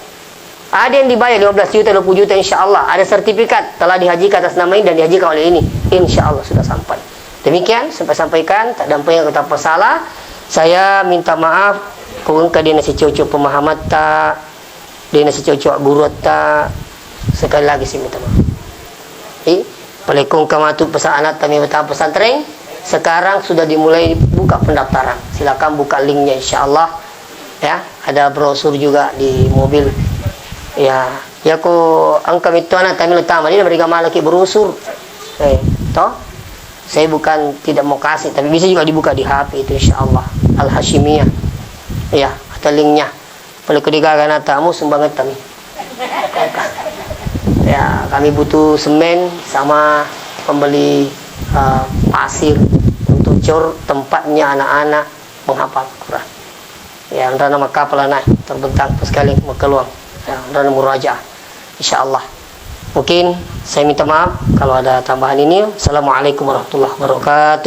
Ada yang dibayar 15 juta, 20 juta insya-Allah. Ada sertifikat telah dihajikan atas nama ini dan dihajikan oleh ini. Insya-Allah sudah sampai. Demikian sampai sampaikan. Tak dampai yang kata salah. Saya minta maaf. Kau engkau dia nasi cocok pemahaman tak. Dia nasi cocok guru tak. Sekali lagi saya minta maaf. Pelekong kamatu pesan anak kami bertahap pesantren. Sekarang sudah dimulai buka pendaftaran. Silakan buka linknya insya-Allah. Ya, ada brosur juga di mobil. Ya ko angka itu anak kami utama dia mereka malah ke brosur. Toh? Saya bukan tidak mau kasih, tapi bisa juga dibuka di HP itu insya-Allah. Al-Hashimiyah. Ya, ada linknya. Kalau kedegagan tamu sumbangan kami. Ya, kami butuh semen sama pembeli pasir untuk cor tempatnya anak-anak menghafal Quran. Ya, antara nama kapal naik terbentang sekali keluar. Ya, antara murajaah. Insyaallah. Mungkin saya minta maaf kalau ada tambahan ini. Assalamualaikum warahmatullahi wabarakatuh.